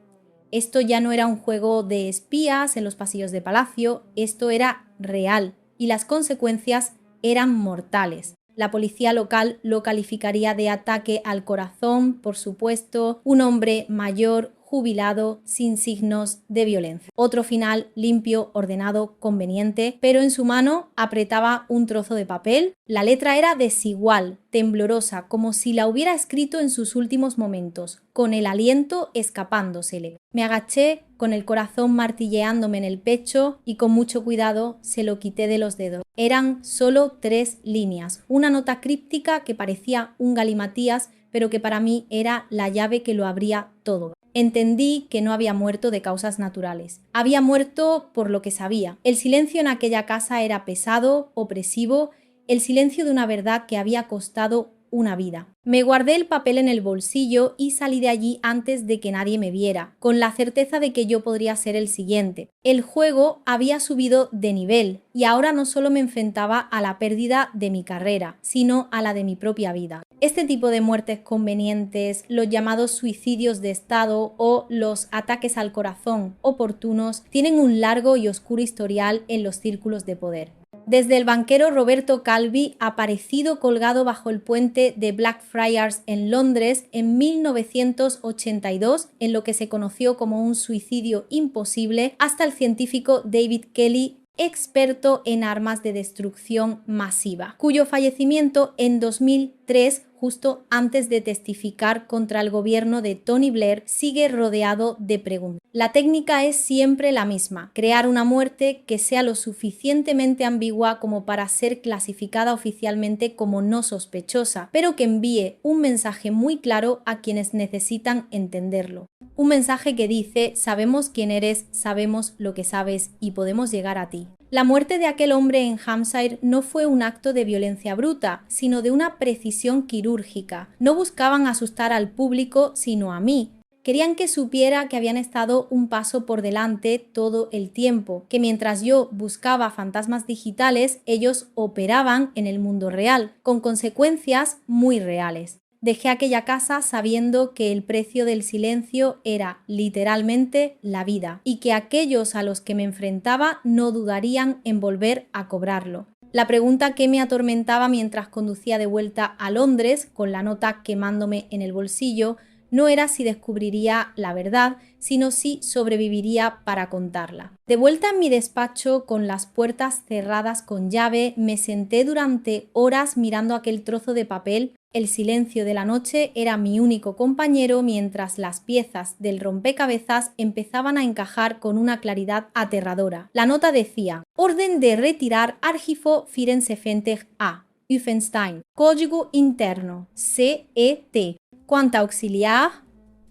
A: Esto ya no era un juego de espías en los pasillos de palacio, esto era real y las consecuencias eran mortales. La policía local lo calificaría de ataque al corazón, por supuesto, un hombre mayor, jubilado, sin signos de violencia. Otro final limpio, ordenado, conveniente, pero en su mano apretaba un trozo de papel. La letra era desigual, temblorosa, como si la hubiera escrito en sus últimos momentos, con el aliento escapándosele. Me agaché, con el corazón martilleándome en el pecho, y con mucho cuidado se lo quité de los dedos. Eran solo 3 líneas, una nota críptica que parecía un galimatías, pero que para mí era la llave que lo abría todo. Entendí que no había muerto de causas naturales. Había muerto por lo que sabía. El silencio en aquella casa era pesado, opresivo, el silencio de una verdad que había costado una vida. Me guardé el papel en el bolsillo y salí de allí antes de que nadie me viera, con la certeza de que yo podría ser el siguiente. El juego había subido de nivel y ahora no solo me enfrentaba a la pérdida de mi carrera, sino a la de mi propia vida. Este tipo de muertes convenientes, los llamados suicidios de estado o los ataques al corazón oportunos, tienen un largo y oscuro historial en los círculos de poder. Desde el banquero Roberto Calvi, aparecido colgado bajo el puente de Blackfriars en Londres en 1982, en lo que se conoció como un suicidio imposible, hasta el científico David Kelly, experto en armas de destrucción masiva, cuyo fallecimiento en 2003, justo antes de testificar contra el gobierno de Tony Blair, sigue rodeado de preguntas. La técnica es siempre la misma: crear una muerte que sea lo suficientemente ambigua como para ser clasificada oficialmente como no sospechosa, pero que envíe un mensaje muy claro a quienes necesitan entenderlo. Un mensaje que dice: sabemos quién eres, sabemos lo que sabes y podemos llegar a ti. La muerte de aquel hombre en Hampshire no fue un acto de violencia bruta, sino de una precisión quirúrgica. No buscaban asustar al público, sino a mí. Querían que supiera que habían estado un paso por delante todo el tiempo, que mientras yo buscaba fantasmas digitales, ellos operaban en el mundo real, con consecuencias muy reales. Dejé aquella casa sabiendo que el precio del silencio era literalmente la vida y que aquellos a los que me enfrentaba no dudarían en volver a cobrarlo. La pregunta que me atormentaba mientras conducía de vuelta a Londres, con la nota quemándome en el bolsillo, no era si descubriría la verdad, sino si sobreviviría para contarla. De vuelta en mi despacho, con las puertas cerradas con llave, me senté durante horas mirando aquel trozo de papel. El silencio de la noche era mi único compañero mientras las piezas del rompecabezas empezaban a encajar con una claridad aterradora. La nota decía: orden de retirar Argifo Firensefenteg A. Uffenstein. Código interno, CET. Cuenta auxiliar,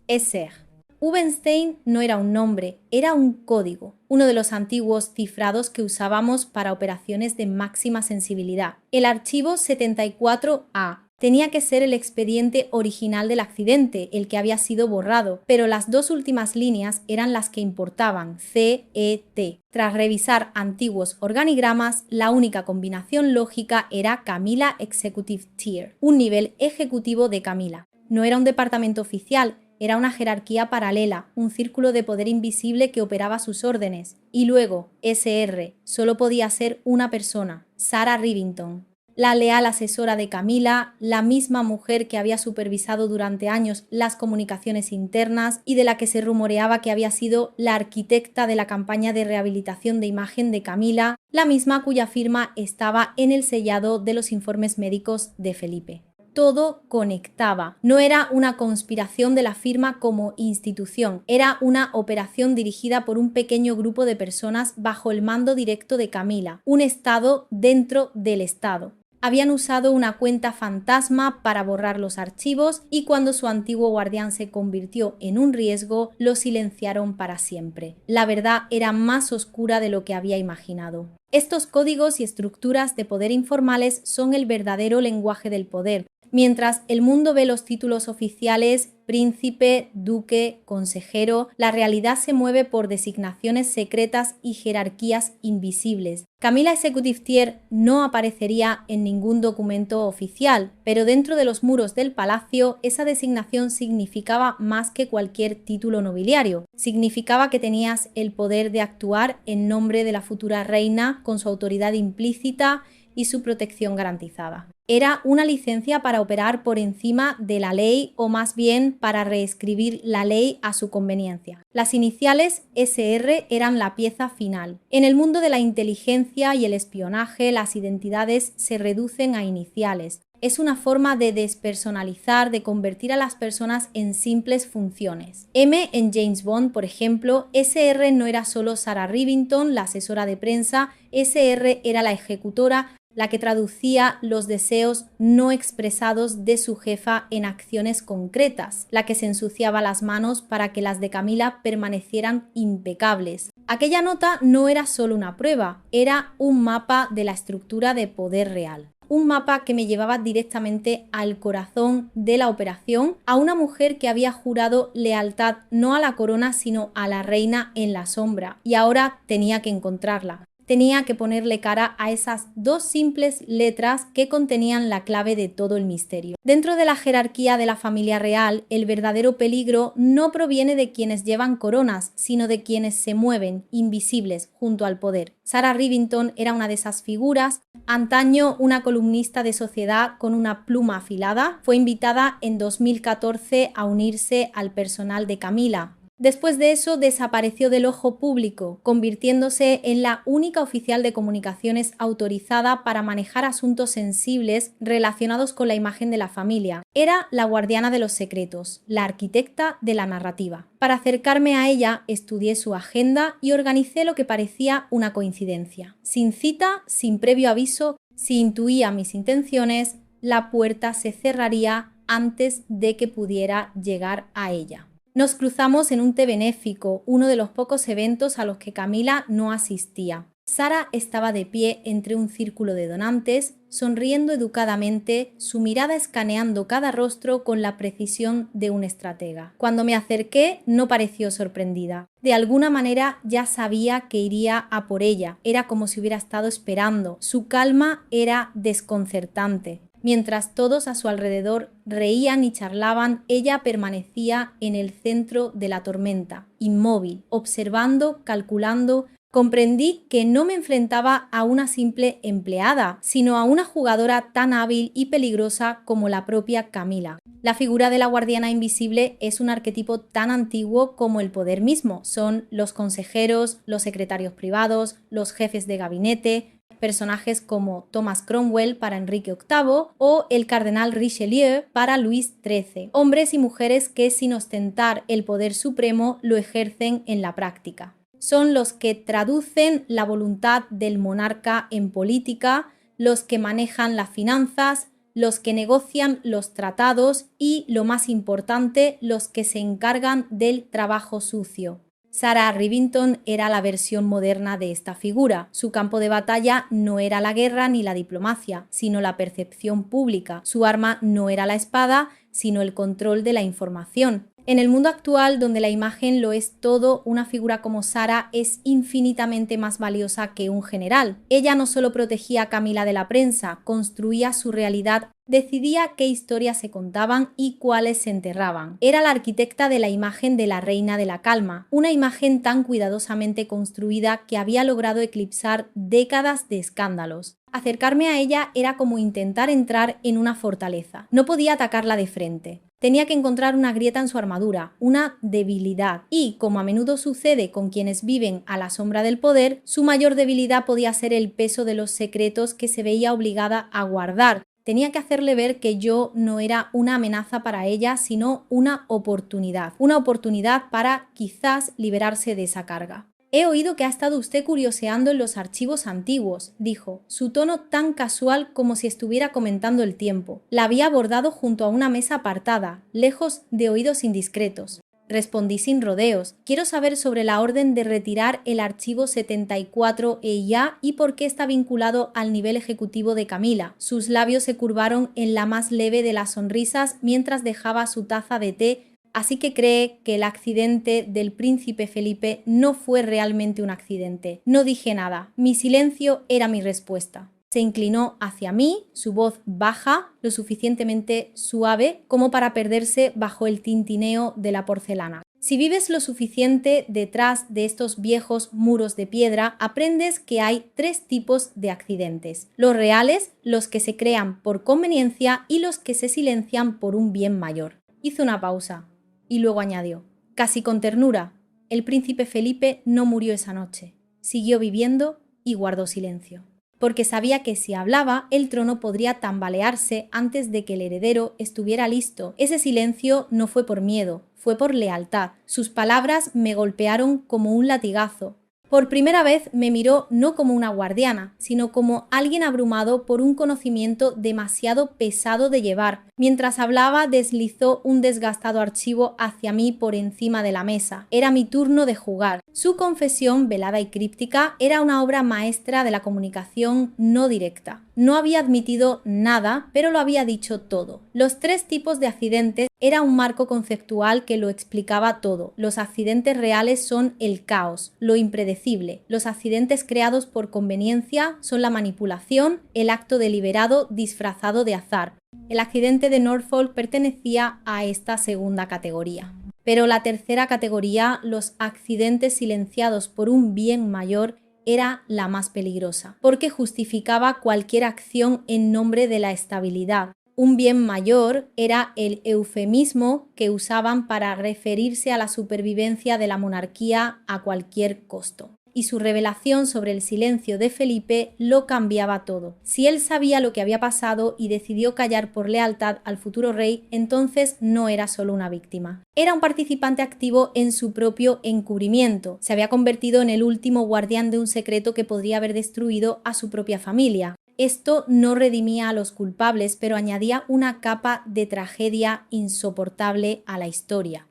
A: SR. Uffenstein no era un nombre, era un código, uno de los antiguos cifrados que usábamos para operaciones de máxima sensibilidad. El archivo 74A tenía que ser el expediente original del accidente, el que había sido borrado, pero las dos últimas líneas eran las que importaban, CET. Tras revisar antiguos organigramas, la única combinación lógica era Camila Executive Tier, un nivel ejecutivo de Camila. No era un departamento oficial, era una jerarquía paralela, un círculo de poder invisible que operaba sus órdenes. Y luego, SR, solo podía ser una persona, Sarah Rivington. La leal asesora de Camila, la misma mujer que había supervisado durante años las comunicaciones internas y de la que se rumoreaba que había sido la arquitecta de la campaña de rehabilitación de imagen de Camila, la misma cuya firma estaba en el sellado de los informes médicos de Felipe. Todo conectaba. No era una conspiración de la firma como institución, era una operación dirigida por un pequeño grupo de personas bajo el mando directo de Camila, un Estado dentro del Estado. Habían usado una cuenta fantasma para borrar los archivos y cuando su antiguo guardián se convirtió en un riesgo, lo silenciaron para siempre. La verdad era más oscura de lo que había imaginado. Estos códigos y estructuras de poder informales son el verdadero lenguaje del poder. Mientras el mundo ve los títulos oficiales, príncipe, duque, consejero, la realidad se mueve por designaciones secretas y jerarquías invisibles. Camila Executive Tier no aparecería en ningún documento oficial, pero dentro de los muros del palacio esa designación significaba más que cualquier título nobiliario. Significaba que tenías el poder de actuar en nombre de la futura reina con su autoridad implícita y su protección garantizada. Era una licencia para operar por encima de la ley o más bien para reescribir la ley a su conveniencia. Las iniciales SR eran la pieza final. En el mundo de la inteligencia y el espionaje, las identidades se reducen a iniciales. Es una forma de despersonalizar, de convertir a las personas en simples funciones. M en James Bond, por ejemplo, SR no era solo Sarah Rivington, la asesora de prensa, SR era la ejecutora, la que traducía los deseos no expresados de su jefa en acciones concretas, la que se ensuciaba las manos para que las de Camila permanecieran impecables. Aquella nota no era solo una prueba, era un mapa de la estructura de poder real. Un mapa que me llevaba directamente al corazón de la operación, a una mujer que había jurado lealtad no a la corona sino a la reina en la sombra, y ahora tenía que encontrarla. Tenía que ponerle cara a esas dos simples letras que contenían la clave de todo el misterio. Dentro de la jerarquía de la familia real, el verdadero peligro no proviene de quienes llevan coronas, sino de quienes se mueven, invisibles, junto al poder. Sarah Rivington era una de esas figuras. Antaño una columnista de Sociedad con una pluma afilada, fue invitada en 2014 a unirse al personal de Camila. Después de eso desapareció del ojo público, convirtiéndose en la única oficial de comunicaciones autorizada para manejar asuntos sensibles relacionados con la imagen de la familia. Era la guardiana de los secretos, la arquitecta de la narrativa. Para acercarme a ella, estudié su agenda y organicé lo que parecía una coincidencia. Sin cita, sin previo aviso, si intuía mis intenciones, la puerta se cerraría antes de que pudiera llegar a ella. Nos cruzamos en un té benéfico, uno de los pocos eventos a los que Camila no asistía. Sarah estaba de pie entre un círculo de donantes, sonriendo educadamente, su mirada escaneando cada rostro con la precisión de un estratega. Cuando me acerqué, no pareció sorprendida. De alguna manera ya sabía que iría a por ella. Era como si hubiera estado esperando. Su calma era desconcertante. Mientras todos a su alrededor reían y charlaban, ella permanecía en el centro de la tormenta, inmóvil, observando, calculando. Comprendí que no me enfrentaba a una simple empleada, sino a una jugadora tan hábil y peligrosa como la propia Camila. La figura de la guardiana invisible es un arquetipo tan antiguo como el poder mismo. Son los consejeros, los secretarios privados, los jefes de gabinete, personajes como Thomas Cromwell para Enrique VIII o el cardenal Richelieu para Luis XIII, hombres y mujeres que sin ostentar el poder supremo lo ejercen en la práctica. Son los que traducen la voluntad del monarca en política, los que manejan las finanzas, los que negocian los tratados y, lo más importante, los que se encargan del trabajo sucio. Sarah Rivington era la versión moderna de esta figura. Su campo de batalla no era la guerra ni la diplomacia, sino la percepción pública. Su arma no era la espada, sino el control de la información. En el mundo actual, donde la imagen lo es todo, una figura como Sarah es infinitamente más valiosa que un general. Ella no solo protegía a Camila de la prensa, construía su realidad, decidía qué historias se contaban y cuáles se enterraban. Era la arquitecta de la imagen de la Reina de la Calma, una imagen tan cuidadosamente construida que había logrado eclipsar décadas de escándalos. Acercarme a ella era como intentar entrar en una fortaleza. No podía atacarla de frente. Tenía que encontrar una grieta en su armadura, una debilidad, y, como a menudo sucede con quienes viven a la sombra del poder, su mayor debilidad podía ser el peso de los secretos que se veía obligada a guardar. Tenía que hacerle ver que yo no era una amenaza para ella, sino una oportunidad para quizás liberarse de esa carga. «He oído que ha estado usted curioseando en los archivos antiguos», dijo, su tono tan casual como si estuviera comentando el tiempo. La había abordado junto a una mesa apartada, lejos de oídos indiscretos. Respondí sin rodeos. «Quiero saber sobre la orden de retirar el archivo 74 EIA y por qué está vinculado al nivel ejecutivo de Camila». Sus labios se curvaron en la más leve de las sonrisas mientras dejaba su taza de té. Así que cree que el accidente del príncipe Felipe no fue realmente un accidente. No dije nada. Mi silencio era mi respuesta. Se inclinó hacia mí, su voz baja, lo suficientemente suave como para perderse bajo el tintineo de la porcelana. Si vives lo suficiente detrás de estos viejos muros de piedra, aprendes que hay 3 tipos de accidentes. Los reales, los que se crean por conveniencia y los que se silencian por un bien mayor. Hizo una pausa. Y luego añadió, casi con ternura, el príncipe Felipe no murió esa noche. Siguió viviendo y guardó silencio. Porque sabía que si hablaba, el trono podría tambalearse antes de que el heredero estuviera listo. Ese silencio no fue por miedo, fue por lealtad. Sus palabras me golpearon como un latigazo. Por primera vez me miró no como una guardiana, sino como alguien abrumado por un conocimiento demasiado pesado de llevar. Mientras hablaba, deslizó un desgastado archivo hacia mí por encima de la mesa. Era mi turno de jugar. Su confesión, velada y críptica, era una obra maestra de la comunicación no directa. No había admitido nada, pero lo había dicho todo. Los 3 tipos de accidentes era un marco conceptual que lo explicaba todo. Los accidentes reales son el caos, lo impredecible. Los accidentes creados por conveniencia son la manipulación, el acto deliberado disfrazado de azar. El accidente de Norfolk pertenecía a esta segunda categoría. Pero la tercera categoría, los accidentes silenciados por un bien mayor, era la más peligrosa, porque justificaba cualquier acción en nombre de la estabilidad. Un bien mayor era el eufemismo que usaban para referirse a la supervivencia de la monarquía a cualquier costo. Y su revelación sobre el silencio de Felipe lo cambiaba todo. Si él sabía lo que había pasado y decidió callar por lealtad al futuro rey, entonces no era solo una víctima. Era un participante activo en su propio encubrimiento. Se había convertido en el último guardián de un secreto que podría haber destruido a su propia familia. Esto no redimía a los culpables, pero añadía una capa de tragedia insoportable a la historia.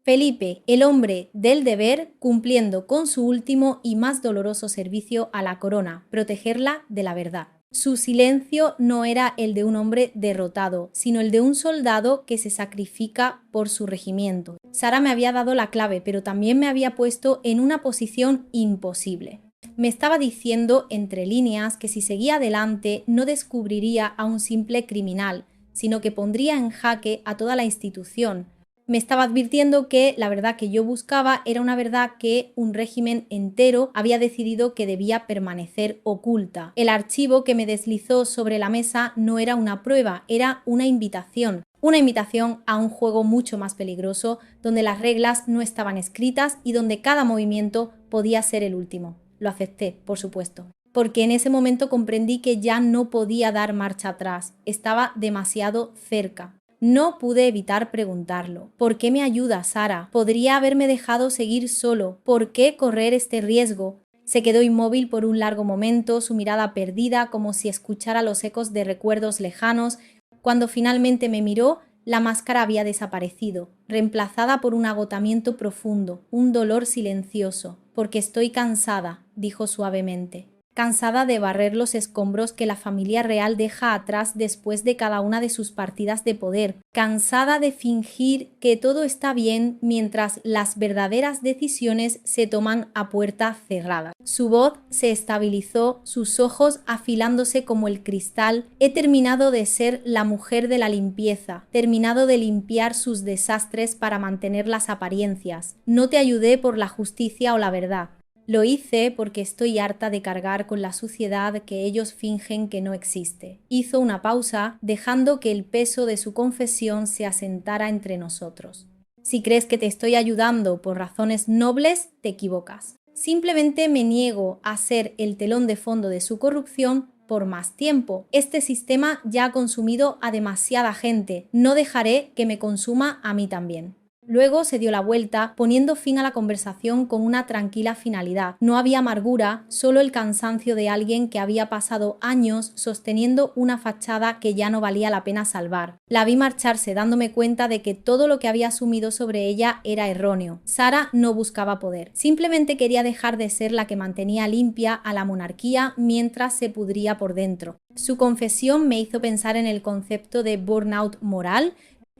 A: Felipe, el hombre del deber, cumpliendo con su último y más doloroso servicio a la corona, protegerla de la verdad. Su silencio no era el de un hombre derrotado, sino el de un soldado que se sacrifica por su regimiento. Sarah me había dado la clave, pero también me había puesto en una posición imposible. Me estaba diciendo entre líneas que si seguía adelante no descubriría a un simple criminal, sino que pondría en jaque a toda la institución. Me estaba advirtiendo que la verdad que yo buscaba era una verdad que un régimen entero había decidido que debía permanecer oculta. El archivo que me deslizó sobre la mesa no era una prueba, era una invitación. Una invitación a un juego mucho más peligroso, donde las reglas no estaban escritas y donde cada movimiento podía ser el último. Lo acepté, por supuesto, porque en ese momento comprendí que ya no podía dar marcha atrás. Estaba demasiado cerca. No pude evitar preguntarlo. ¿Por qué me ayuda, Sarah? Podría haberme dejado seguir solo. ¿Por qué correr este riesgo? Se quedó inmóvil por un largo momento, su mirada perdida, como si escuchara los ecos de recuerdos lejanos. Cuando finalmente me miró, la máscara había desaparecido, reemplazada por un agotamiento profundo, un dolor silencioso. «Porque estoy cansada», dijo suavemente. Cansada de barrer los escombros que la familia real deja atrás después de cada una de sus partidas de poder, cansada de fingir que todo está bien mientras las verdaderas decisiones se toman a puerta cerrada. Su voz se estabilizó, sus ojos afilándose como el cristal. He terminado de ser la mujer de la limpieza, terminado de limpiar sus desastres para mantener las apariencias. No te ayudé por la justicia o la verdad. Lo hice porque estoy harta de cargar con la suciedad que ellos fingen que no existe. Hizo una pausa, dejando que el peso de su confesión se asentara entre nosotros. Si crees que te estoy ayudando por razones nobles, te equivocas. Simplemente me niego a ser el telón de fondo de su corrupción por más tiempo. Este sistema ya ha consumido a demasiada gente. No dejaré que me consuma a mí también. Luego se dio la vuelta, poniendo fin a la conversación con una tranquila finalidad. No había amargura, solo el cansancio de alguien que había pasado años sosteniendo una fachada que ya no valía la pena salvar. La vi marcharse, dándome cuenta de que todo lo que había asumido sobre ella era erróneo. Sara no buscaba poder, simplemente quería dejar de ser la que mantenía limpia a la monarquía mientras se pudría por dentro. Su confesión me hizo pensar en el concepto de burnout moral.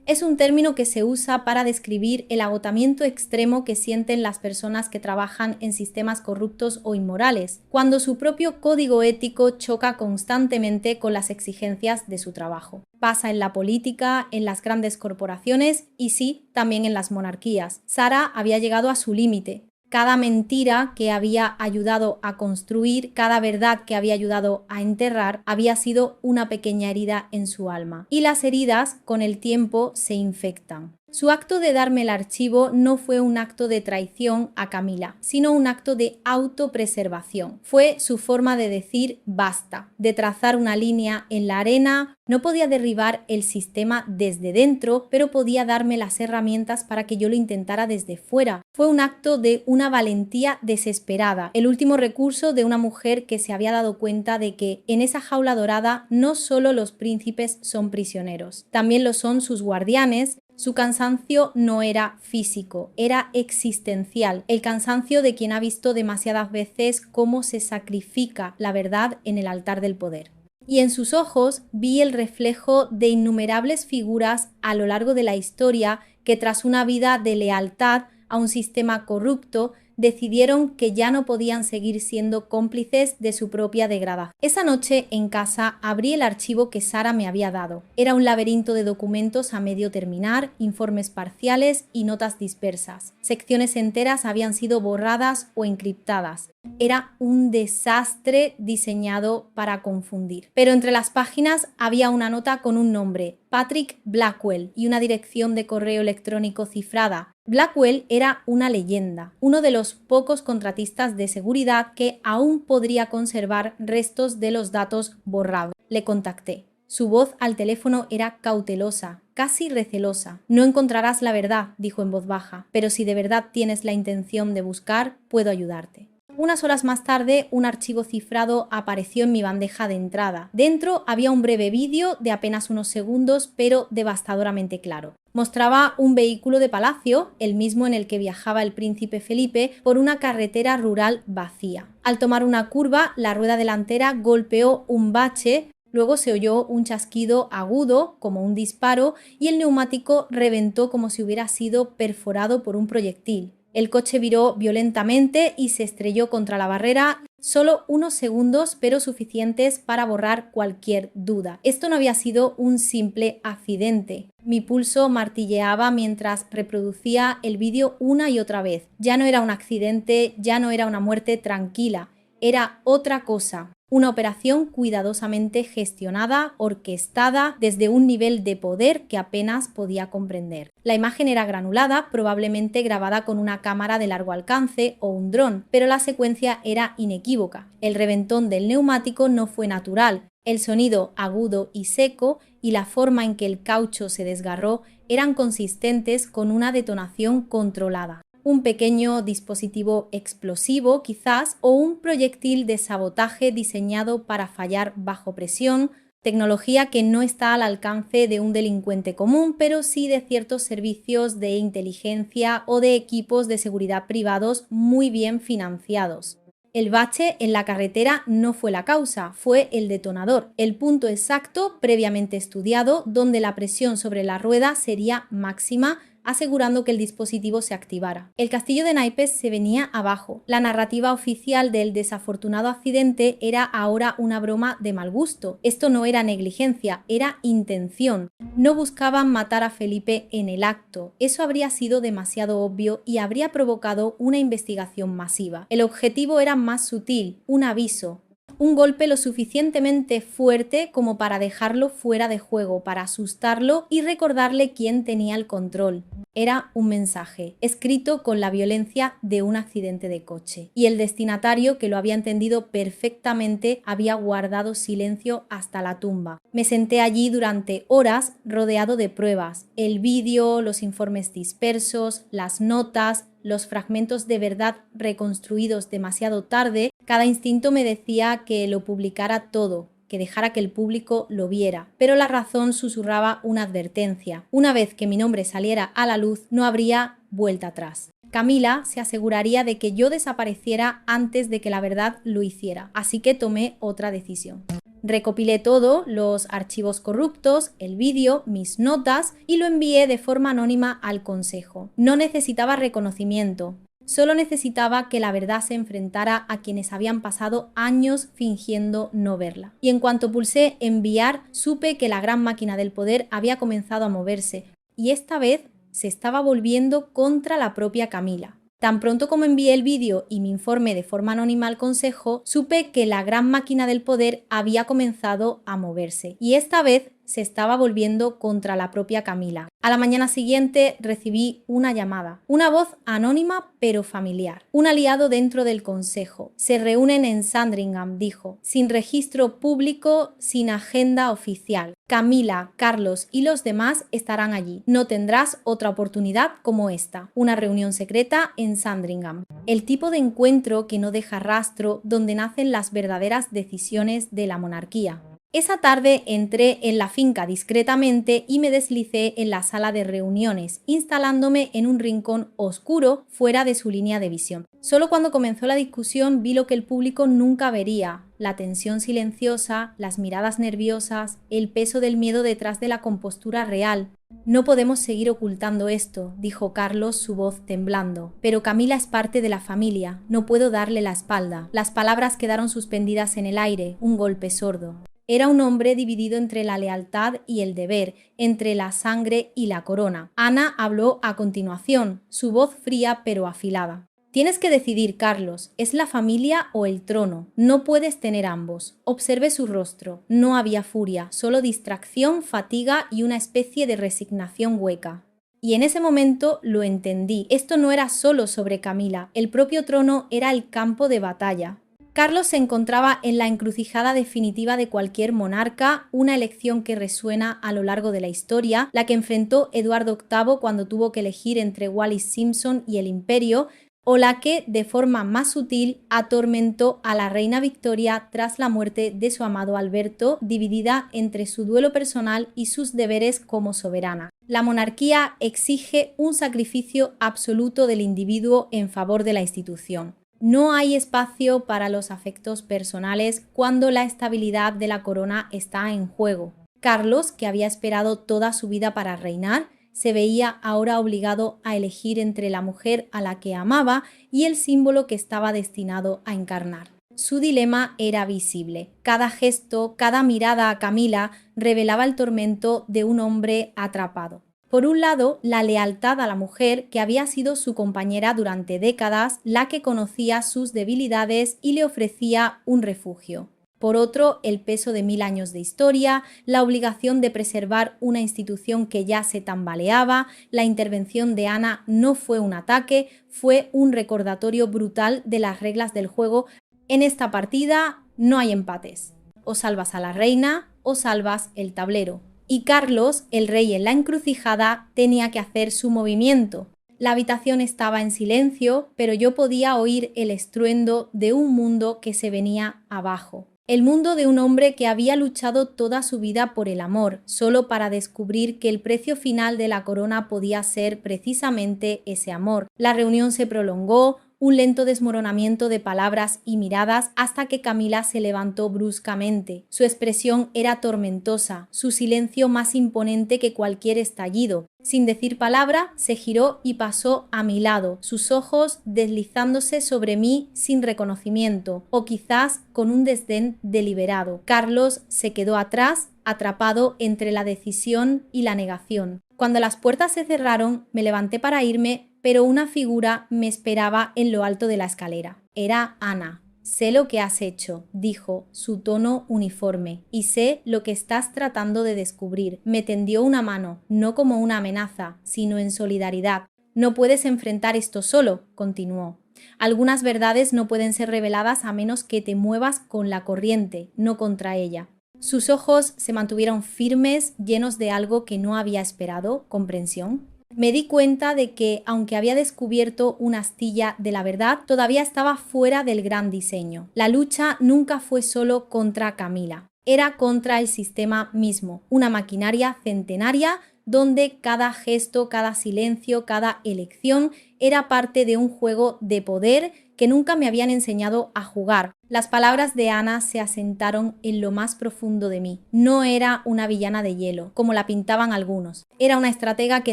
A: Es un término que se usa para describir el agotamiento extremo que sienten las personas que trabajan en sistemas corruptos o inmorales, cuando su propio código ético choca constantemente con las exigencias de su trabajo. Pasa en la política, en las grandes corporaciones y sí, también en las monarquías. Sara había llegado a su límite. Cada mentira que había ayudado a construir, cada verdad que había ayudado a enterrar, había sido una pequeña herida en su alma. Y las heridas, con el tiempo, se infectan. Su acto de darme el archivo no fue un acto de traición a Camila, sino un acto de autopreservación. Fue su forma de decir basta, de trazar una línea en la arena. No podía derribar el sistema desde dentro, pero podía darme las herramientas para que yo lo intentara desde fuera. Fue un acto de una valentía desesperada, el último recurso de una mujer que se había dado cuenta de que en esa jaula dorada no solo los príncipes son prisioneros, también lo son sus guardianes. Su cansancio no era físico, era existencial, el cansancio de quien ha visto demasiadas veces cómo se sacrifica la verdad en el altar del poder. Y en sus ojos vi el reflejo de innumerables figuras a lo largo de la historia que tras una vida de lealtad a un sistema corrupto decidieron que ya no podían seguir siendo cómplices de su propia degradación. Esa noche en casa abrí el archivo que Sara me había dado. Era un laberinto de documentos a medio terminar, informes parciales y notas dispersas. Secciones enteras habían sido borradas o encriptadas. Era un desastre diseñado para confundir. Pero entre las páginas había una nota con un nombre, Patrick Blackwell, y una dirección de correo electrónico cifrada. Blackwell era una leyenda, uno de los pocos contratistas de seguridad que aún podría conservar restos de los datos borrados. Le contacté. Su voz al teléfono era cautelosa, casi recelosa. «No encontrarás la verdad», dijo en voz baja, «pero si de verdad tienes la intención de buscar, puedo ayudarte». Unas horas más tarde, un archivo cifrado apareció en mi bandeja de entrada. Dentro había un breve vídeo de apenas unos segundos, pero devastadoramente claro. Mostraba un vehículo de palacio, el mismo en el que viajaba el príncipe Felipe, por una carretera rural vacía. Al tomar una curva, la rueda delantera golpeó un bache. Luego se oyó un chasquido agudo, como un disparo, y el neumático reventó como si hubiera sido perforado por un proyectil. El coche viró violentamente y se estrelló contra la barrera. Solo unos segundos, pero suficientes para borrar cualquier duda. Esto no había sido un simple accidente. Mi pulso martilleaba mientras reproducía el vídeo una y otra vez. Ya no era un accidente, ya no era una muerte tranquila. Era otra cosa. Una operación cuidadosamente gestionada, orquestada desde un nivel de poder que apenas podía comprender. La imagen era granulada, probablemente grabada con una cámara de largo alcance o un dron, pero la secuencia era inequívoca. El reventón del neumático no fue natural. El sonido agudo y seco y la forma en que el caucho se desgarró eran consistentes con una detonación controlada. un pequeño dispositivo explosivo quizás, o un proyectil de sabotaje diseñado para fallar bajo presión, tecnología que no está al alcance de un delincuente común, pero sí de ciertos servicios de inteligencia o de equipos de seguridad privados muy bien financiados. El bache en la carretera no fue la causa, fue el detonador, el punto exacto previamente estudiado donde la presión sobre la rueda sería máxima, asegurando que el dispositivo se activara. El castillo de naipes se venía abajo. La narrativa oficial del desafortunado accidente era ahora una broma de mal gusto. Esto no era negligencia, era intención. No buscaban matar a Felipe en el acto. Eso habría sido demasiado obvio y habría provocado una investigación masiva. El objetivo era más sutil, un aviso. Un golpe lo suficientemente fuerte como para dejarlo fuera de juego, para asustarlo y recordarle quién tenía el control. Era un mensaje, escrito con la violencia de un accidente de coche. Y el destinatario, que lo había entendido perfectamente, había guardado silencio hasta la tumba. Me senté allí durante horas rodeado de pruebas, el vídeo, los informes dispersos, las notas, los fragmentos de verdad reconstruidos demasiado tarde. Cada instinto me decía que lo publicara todo, que dejara que el público lo viera, pero la razón susurraba una advertencia. Una vez que mi nombre saliera a la luz, no habría vuelta atrás. Camila se aseguraría de que yo desapareciera antes de que la verdad lo hiciera, así que tomé otra decisión. Recopilé todo, los archivos corruptos, el vídeo, mis notas y lo envié de forma anónima al consejo. No necesitaba reconocimiento. Solo necesitaba que la verdad se enfrentara a quienes habían pasado años fingiendo no verla. Y en cuanto pulsé enviar, supe que la gran máquina del poder había comenzado a moverse, y esta vez se estaba volviendo contra la propia Camila. Tan pronto como envié el vídeo y mi informe de forma anónima al consejo, supe que la gran máquina del poder había comenzado a moverse, y esta vez se estaba volviendo contra la propia Camila. A la mañana siguiente recibí una llamada, una voz anónima pero familiar. Un aliado dentro del consejo. Se reúnen en Sandringham, dijo, sin registro público, sin agenda oficial. Camila, Carlos y los demás estarán allí. No tendrás otra oportunidad como esta. Una reunión secreta en Sandringham. El tipo de encuentro que no deja rastro, donde nacen las verdaderas decisiones de la monarquía. Esa tarde entré en la finca discretamente y me deslicé en la sala de reuniones, instalándome en un rincón oscuro fuera de su línea de visión. Solo cuando comenzó la discusión vi lo que el público nunca vería: la tensión silenciosa, las miradas nerviosas, el peso del miedo detrás de la compostura real. No podemos seguir ocultando esto, dijo Carlos, su voz temblando. Pero Camila es parte de la familia, no puedo darle la espalda. Las palabras quedaron suspendidas en el aire, un golpe sordo. Era un hombre dividido entre la lealtad y el deber, entre la sangre y la corona. Ana habló a continuación, su voz fría pero afilada. Tienes que decidir, Carlos, ¿es la familia o el trono? No puedes tener ambos. Observé su rostro. No había furia, solo distracción, fatiga y una especie de resignación hueca. Y en ese momento lo entendí. Esto no era solo sobre Camila, el propio trono era el campo de batalla. Carlos se encontraba en la encrucijada definitiva de cualquier monarca, una elección que resuena a lo largo de la historia, la que enfrentó Eduardo VIII cuando tuvo que elegir entre Wallis Simpson y el Imperio, o la que, de forma más sutil, atormentó a la reina Victoria tras la muerte de su amado Alberto, dividida entre su duelo personal y sus deberes como soberana. La monarquía exige un sacrificio absoluto del individuo en favor de la institución. No hay espacio para los afectos personales cuando la estabilidad de la corona está en juego. Carlos, que había esperado toda su vida para reinar, se veía ahora obligado a elegir entre la mujer a la que amaba y el símbolo que estaba destinado a encarnar. Su dilema era visible. Cada gesto, cada mirada a Camila revelaba el tormento de un hombre atrapado. Por un lado, la lealtad a la mujer, que había sido su compañera durante décadas, la que conocía sus debilidades y le ofrecía un refugio. Por otro, el peso de 1000 años de historia, la obligación de preservar una institución que ya se tambaleaba. La intervención de Ana no fue un ataque, fue un recordatorio brutal de las reglas del juego. En esta partida no hay empates. O salvas a la reina o salvas el tablero. Y Carlos, el rey en la encrucijada, tenía que hacer su movimiento. La habitación estaba en silencio, pero yo podía oír el estruendo de un mundo que se venía abajo. El mundo de un hombre que había luchado toda su vida por el amor, solo para descubrir que el precio final de la corona podía ser precisamente ese amor. La reunión se prolongó, un lento desmoronamiento de palabras y miradas hasta que Camila se levantó bruscamente. Su expresión era tormentosa, su silencio más imponente que cualquier estallido. Sin decir palabra, se giró y pasó a mi lado, sus ojos deslizándose sobre mí sin reconocimiento, o quizás con un desdén deliberado. Carlos se quedó atrás, atrapado entre la decisión y la negación. Cuando las puertas se cerraron, me levanté para irme, pero una figura me esperaba en lo alto de la escalera. Era Ana. Sé lo que has hecho, dijo, su tono uniforme, y sé lo que estás tratando de descubrir. Me tendió una mano, no como una amenaza, sino en solidaridad. No puedes enfrentar esto solo, continuó. Algunas verdades no pueden ser reveladas a menos que te muevas con la corriente, no contra ella. Sus ojos se mantuvieron firmes, llenos de algo que no había esperado, comprensión. Me di cuenta de que, aunque había descubierto una astilla de la verdad, todavía estaba fuera del gran diseño. La lucha nunca fue solo contra Camila, era contra el sistema mismo, una maquinaria centenaria donde cada gesto, cada silencio, cada elección era parte de un juego de poder que nunca me habían enseñado a jugar. Las palabras de Ana se asentaron en lo más profundo de mí. No era una villana de hielo, como la pintaban algunos. Era una estratega que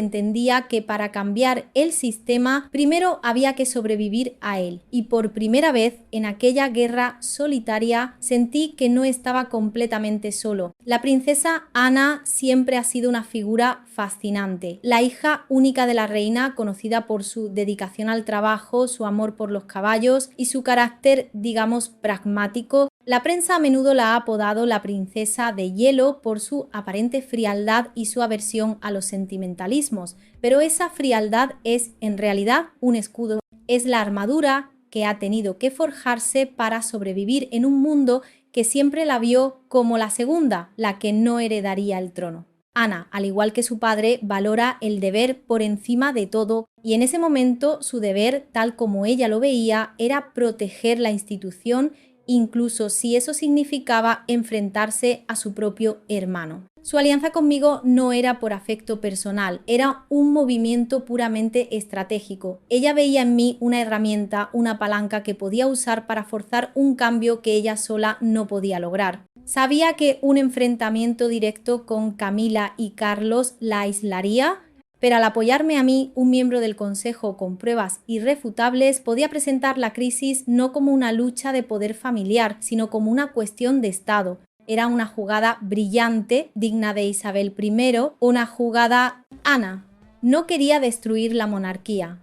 A: entendía que para cambiar el sistema, primero había que sobrevivir a él. Y por primera vez, en aquella guerra solitaria, sentí que no estaba completamente solo. La princesa Ana siempre ha sido una figura fascinante. La hija única de la reina, conocida por su dedicación al trabajo, su amor por los caballos y su carácter, digamos, pragmático. La prensa a menudo la ha apodado la princesa de hielo por su aparente frialdad y su aversión a los sentimentalismos, pero esa frialdad es en realidad un escudo, es la armadura que ha tenido que forjarse para sobrevivir en un mundo que siempre la vio como la segunda, la que no heredaría el trono. Ana, al igual que su padre, valora el deber por encima de todo y en ese momento su deber, tal como ella lo veía, era proteger la institución, incluso si eso significaba enfrentarse a su propio hermano. Su alianza conmigo no era por afecto personal, era un movimiento puramente estratégico. Ella veía en mí una herramienta, una palanca que podía usar para forzar un cambio que ella sola no podía lograr. Sabía que un enfrentamiento directo con Camila y Carlos la aislaría, pero al apoyarme a mí, un miembro del Consejo con pruebas irrefutables podía presentar la crisis no como una lucha de poder familiar, sino como una cuestión de Estado. Era una jugada brillante, digna de Isabel I, una jugada... Ana no quería destruir la monarquía,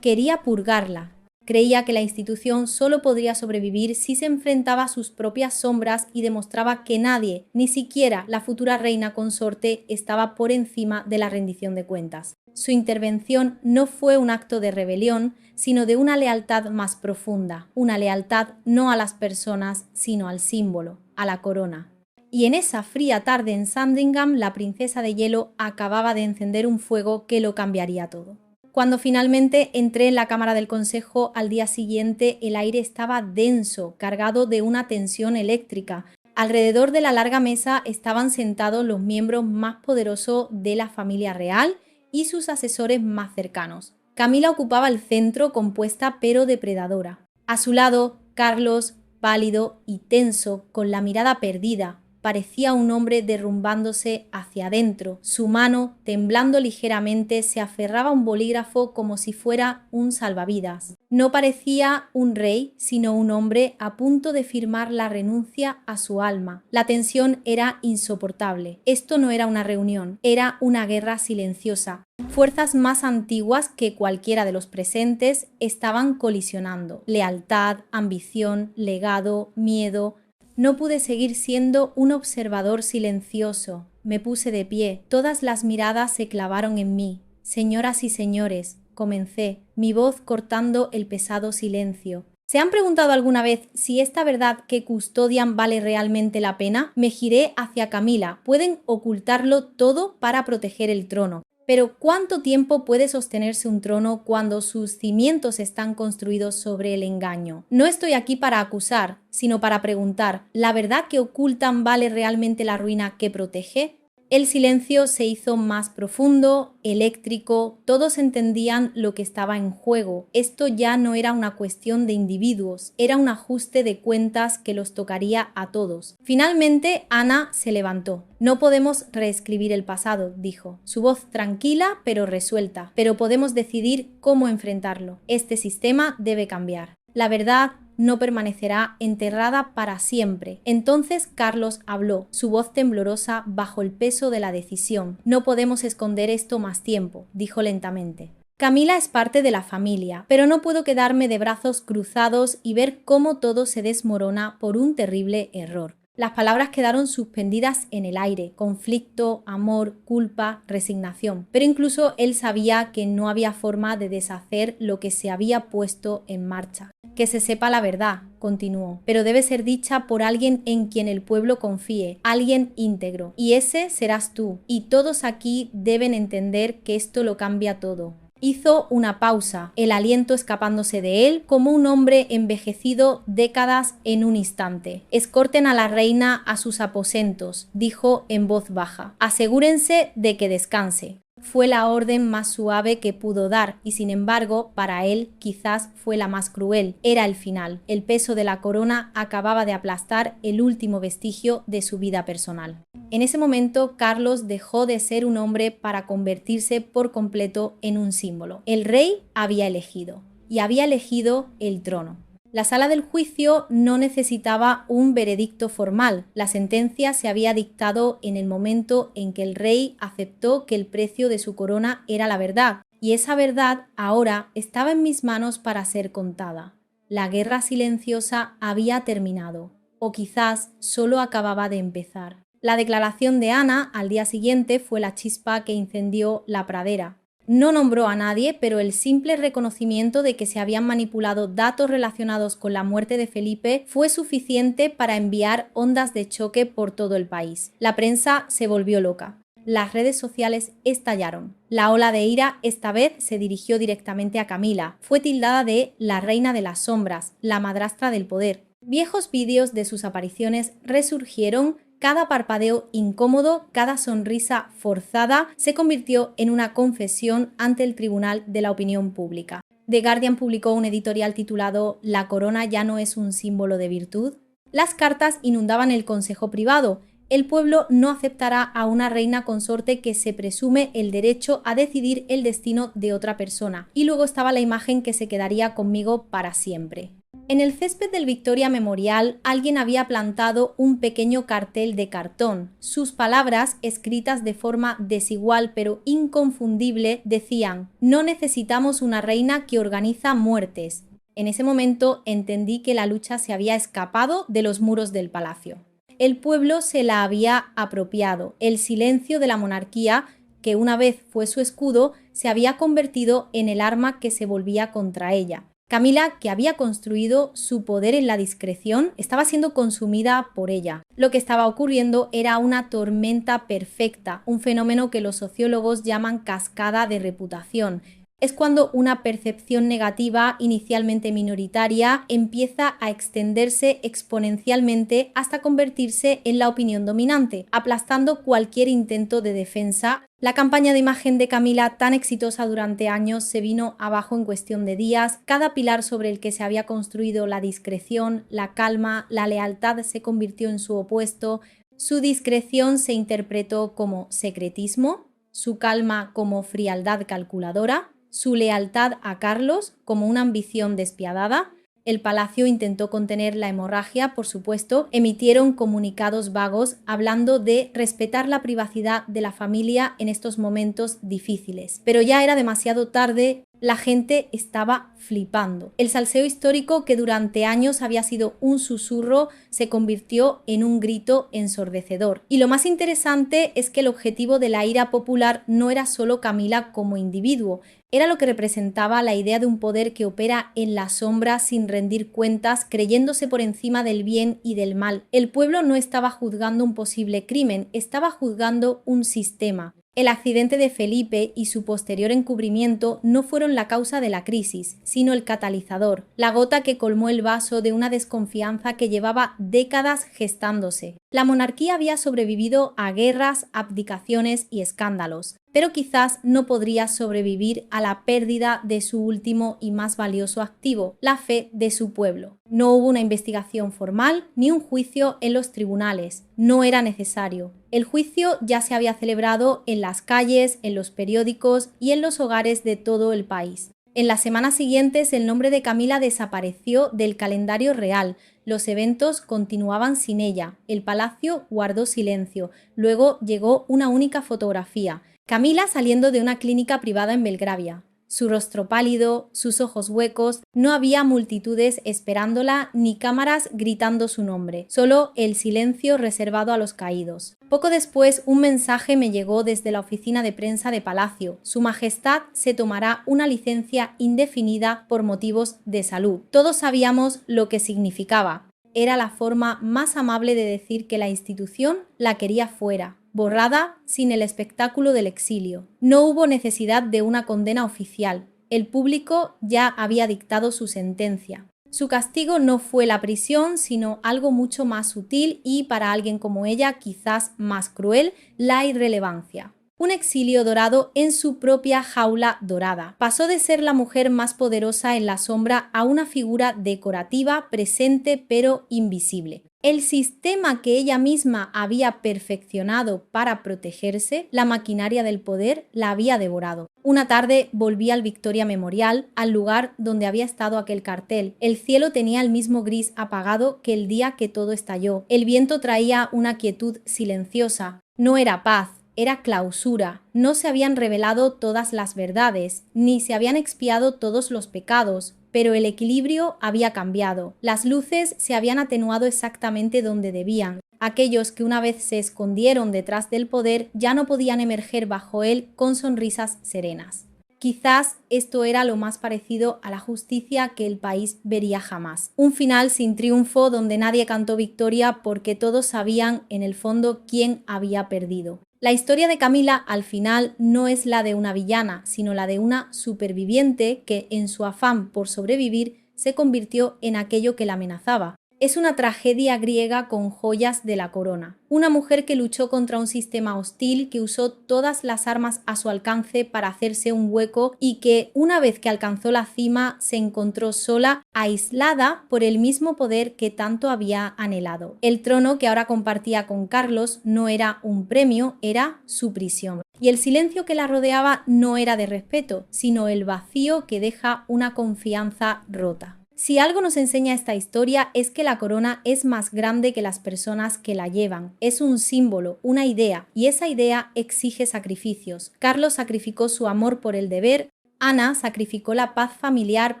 A: quería purgarla. Creía que la institución solo podría sobrevivir si se enfrentaba a sus propias sombras y demostraba que nadie, ni siquiera la futura reina consorte, estaba por encima de la rendición de cuentas. Su intervención no fue un acto de rebelión, sino de una lealtad más profunda, una lealtad no a las personas, sino al símbolo, a la corona. Y en esa fría tarde en Sandringham, la princesa de hielo acababa de encender un fuego que lo cambiaría todo. Cuando finalmente entré en la cámara del consejo al día siguiente, el aire estaba denso, cargado de una tensión eléctrica. Alrededor de la larga mesa estaban sentados los miembros más poderosos de la familia real y sus asesores más cercanos. Camila ocupaba el centro, compuesta pero depredadora. A su lado, Carlos, pálido y tenso, con la mirada perdida. Parecía un hombre derrumbándose hacia adentro. Su mano, temblando ligeramente, se aferraba a un bolígrafo como si fuera un salvavidas. No parecía un rey, sino un hombre a punto de firmar la renuncia a su alma. La tensión era insoportable. Esto no era una reunión, era una guerra silenciosa. Fuerzas más antiguas que cualquiera de los presentes estaban colisionando. Lealtad, ambición, legado, miedo. No pude seguir siendo un observador silencioso. Me puse de pie. Todas las miradas se clavaron en mí. Señoras y señores, comencé, mi voz cortando el pesado silencio. ¿Se han preguntado alguna vez si esta verdad que custodian vale realmente la pena? Me giré hacia Camila. Pueden ocultarlo todo para proteger el trono, Pero ¿cuánto tiempo puede sostenerse un trono cuando sus cimientos están construidos sobre el engaño? No estoy aquí para acusar, sino para preguntar, ¿la verdad que ocultan vale realmente la ruina que protege? El silencio se hizo más profundo, eléctrico, todos entendían lo que estaba en juego. Esto ya no era una cuestión de individuos, era un ajuste de cuentas que los tocaría a todos. Finalmente, Ana se levantó. No podemos reescribir el pasado, dijo. Su voz tranquila pero resuelta, pero podemos decidir cómo enfrentarlo. Este sistema debe cambiar. La verdad no permanecerá enterrada para siempre. Entonces Carlos habló, su voz temblorosa bajo el peso de la decisión. No podemos esconder esto más tiempo, dijo lentamente. Camila es parte de la familia, pero no puedo quedarme de brazos cruzados y ver cómo todo se desmorona por un terrible error. Las palabras quedaron suspendidas en el aire, conflicto, amor, culpa, resignación. Pero incluso él sabía que no había forma de deshacer lo que se había puesto en marcha. Que se sepa la verdad, continuó, pero debe ser dicha por alguien en quien el pueblo confíe, alguien íntegro. Y ese serás tú, y todos aquí deben entender que esto lo cambia todo. Hizo una pausa, el aliento escapándose de él como un hombre envejecido décadas en un instante. Escorten a la reina a sus aposentos, dijo en voz baja. Asegúrense de que descanse. Fue la orden más suave que pudo dar y sin embargo para él quizás fue la más cruel. Era el final. El peso de la corona acababa de aplastar el último vestigio de su vida personal. En ese momento Carlos dejó de ser un hombre para convertirse por completo en un símbolo. El rey había elegido y había elegido el trono. La sala del juicio no necesitaba un veredicto formal. La sentencia se había dictado en el momento en que el rey aceptó que el precio de su corona era la verdad, y esa verdad ahora estaba en mis manos para ser contada. La guerra silenciosa había terminado, o quizás solo acababa de empezar. La declaración de Ana al día siguiente fue la chispa que incendió la pradera. No nombró a nadie, pero el simple reconocimiento de que se habían manipulado datos relacionados con la muerte de Felipe fue suficiente para enviar ondas de choque por todo el país. La prensa se volvió loca. Las redes sociales estallaron. La ola de ira esta vez se dirigió directamente a Camila. Fue tildada de la reina de las sombras, la madrastra del poder. Viejos vídeos de sus apariciones resurgieron. Cada parpadeo incómodo, cada sonrisa forzada se convirtió en una confesión ante el tribunal de la opinión pública. The Guardian publicó un editorial titulado «La corona ya no es un símbolo de virtud». Las cartas inundaban el consejo privado. El pueblo no aceptará a una reina consorte que se presume el derecho a decidir el destino de otra persona. Y luego estaba la imagen que se quedaría conmigo para siempre. En el césped del Victoria Memorial alguien había plantado un pequeño cartel de cartón. Sus palabras, escritas de forma desigual pero inconfundible, decían: «No necesitamos una reina que organiza muertes». En ese momento entendí que la lucha se había escapado de los muros del palacio. El pueblo se la había apropiado. El silencio de la monarquía, que una vez fue su escudo, se había convertido en el arma que se volvía contra ella. Camila, que había construido su poder en la discreción, estaba siendo consumida por ella. Lo que estaba ocurriendo era una tormenta perfecta, un fenómeno que los sociólogos llaman cascada de reputación. Es cuando una percepción negativa, inicialmente minoritaria, empieza a extenderse exponencialmente hasta convertirse en la opinión dominante, aplastando cualquier intento de defensa. La campaña de imagen de Camila, tan exitosa durante años, se vino abajo en cuestión de días. Cada pilar sobre el que se había construido la discreción, la calma, la lealtad se convirtió en su opuesto. Su discreción se interpretó como secretismo, su calma como frialdad calculadora, su lealtad a Carlos como una ambición despiadada. El palacio intentó contener la hemorragia, por supuesto, emitieron comunicados vagos hablando de respetar la privacidad de la familia en estos momentos difíciles. Pero ya era demasiado tarde, la gente estaba flipando. El salseo histórico, que durante años había sido un susurro, se convirtió en un grito ensordecedor. Y lo más interesante es que el objetivo de la ira popular no era solo Camila como individuo, era lo que representaba la idea de un poder que opera en la sombra sin rendir cuentas, creyéndose por encima del bien y del mal. El pueblo no estaba juzgando un posible crimen, estaba juzgando un sistema. El accidente de Felipe y su posterior encubrimiento no fueron la causa de la crisis, sino el catalizador, la gota que colmó el vaso de una desconfianza que llevaba décadas gestándose. La monarquía había sobrevivido a guerras, abdicaciones y escándalos, pero quizás no podría sobrevivir a la pérdida de su último y más valioso activo, la fe de su pueblo. No hubo una investigación formal ni un juicio en los tribunales. No era necesario. El juicio ya se había celebrado en las calles, en los periódicos y en los hogares de todo el país. En las semanas siguientes el nombre de Camila desapareció del calendario real. Los eventos continuaban sin ella. El palacio guardó silencio. Luego llegó una única fotografía. Camila saliendo de una clínica privada en Belgravia. Su rostro pálido, sus ojos huecos, no había multitudes esperándola ni cámaras gritando su nombre, solo el silencio reservado a los caídos. Poco después, un mensaje me llegó desde la oficina de prensa de Palacio. Su Majestad se tomará una licencia indefinida por motivos de salud. Todos sabíamos lo que significaba. Era la forma más amable de decir que la institución la quería fuera, borrada sin el espectáculo del exilio. No hubo necesidad de una condena oficial. El público ya había dictado su sentencia. Su castigo no fue la prisión, sino algo mucho más sutil y, para alguien como ella, quizás más cruel, la irrelevancia. Un exilio dorado en su propia jaula dorada. Pasó de ser la mujer más poderosa en la sombra a una figura decorativa, presente pero invisible. El sistema que ella misma había perfeccionado para protegerse, la maquinaria del poder, la había devorado. Una tarde volví al Victoria Memorial, al lugar donde había estado aquel cartel. El cielo tenía el mismo gris apagado que el día que todo estalló. El viento traía una quietud silenciosa. No era paz. Era clausura. No se habían revelado todas las verdades, ni se habían expiado todos los pecados, pero el equilibrio había cambiado. Las luces se habían atenuado exactamente donde debían. Aquellos que una vez se escondieron detrás del poder ya no podían emerger bajo él con sonrisas serenas. Quizás esto era lo más parecido a la justicia que el país vería jamás. Un final sin triunfo donde nadie cantó victoria porque todos sabían en el fondo quién había perdido. La historia de Camila al final no es la de una villana, sino la de una superviviente que, en su afán por sobrevivir, se convirtió en aquello que la amenazaba. Es una tragedia griega con joyas de la corona. Una mujer que luchó contra un sistema hostil, que usó todas las armas a su alcance para hacerse un hueco y que, una vez que alcanzó la cima, se encontró sola, aislada por el mismo poder que tanto había anhelado. El trono que ahora compartía con Carlos no era un premio, era su prisión. Y el silencio que la rodeaba no era de respeto, sino el vacío que deja una confianza rota. Si algo nos enseña esta historia es que la corona es más grande que las personas que la llevan. Es un símbolo, una idea, y esa idea exige sacrificios. Carlos sacrificó su amor por el deber, Ana sacrificó la paz familiar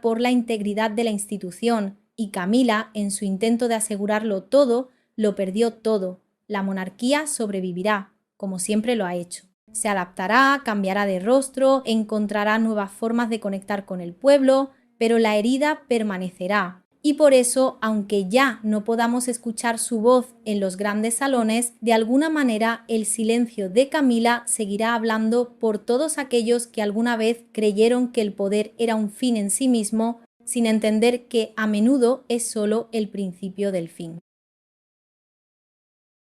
A: por la integridad de la institución, y Camila, en su intento de asegurarlo todo, lo perdió todo. La monarquía sobrevivirá, como siempre lo ha hecho. Se adaptará, cambiará de rostro, encontrará nuevas formas de conectar con el pueblo, pero la herida permanecerá. Y por eso, aunque ya no podamos escuchar su voz en los grandes salones, de alguna manera el silencio de Camila seguirá hablando por todos aquellos que alguna vez creyeron que el poder era un fin en sí mismo, sin entender que a menudo es solo el principio del fin.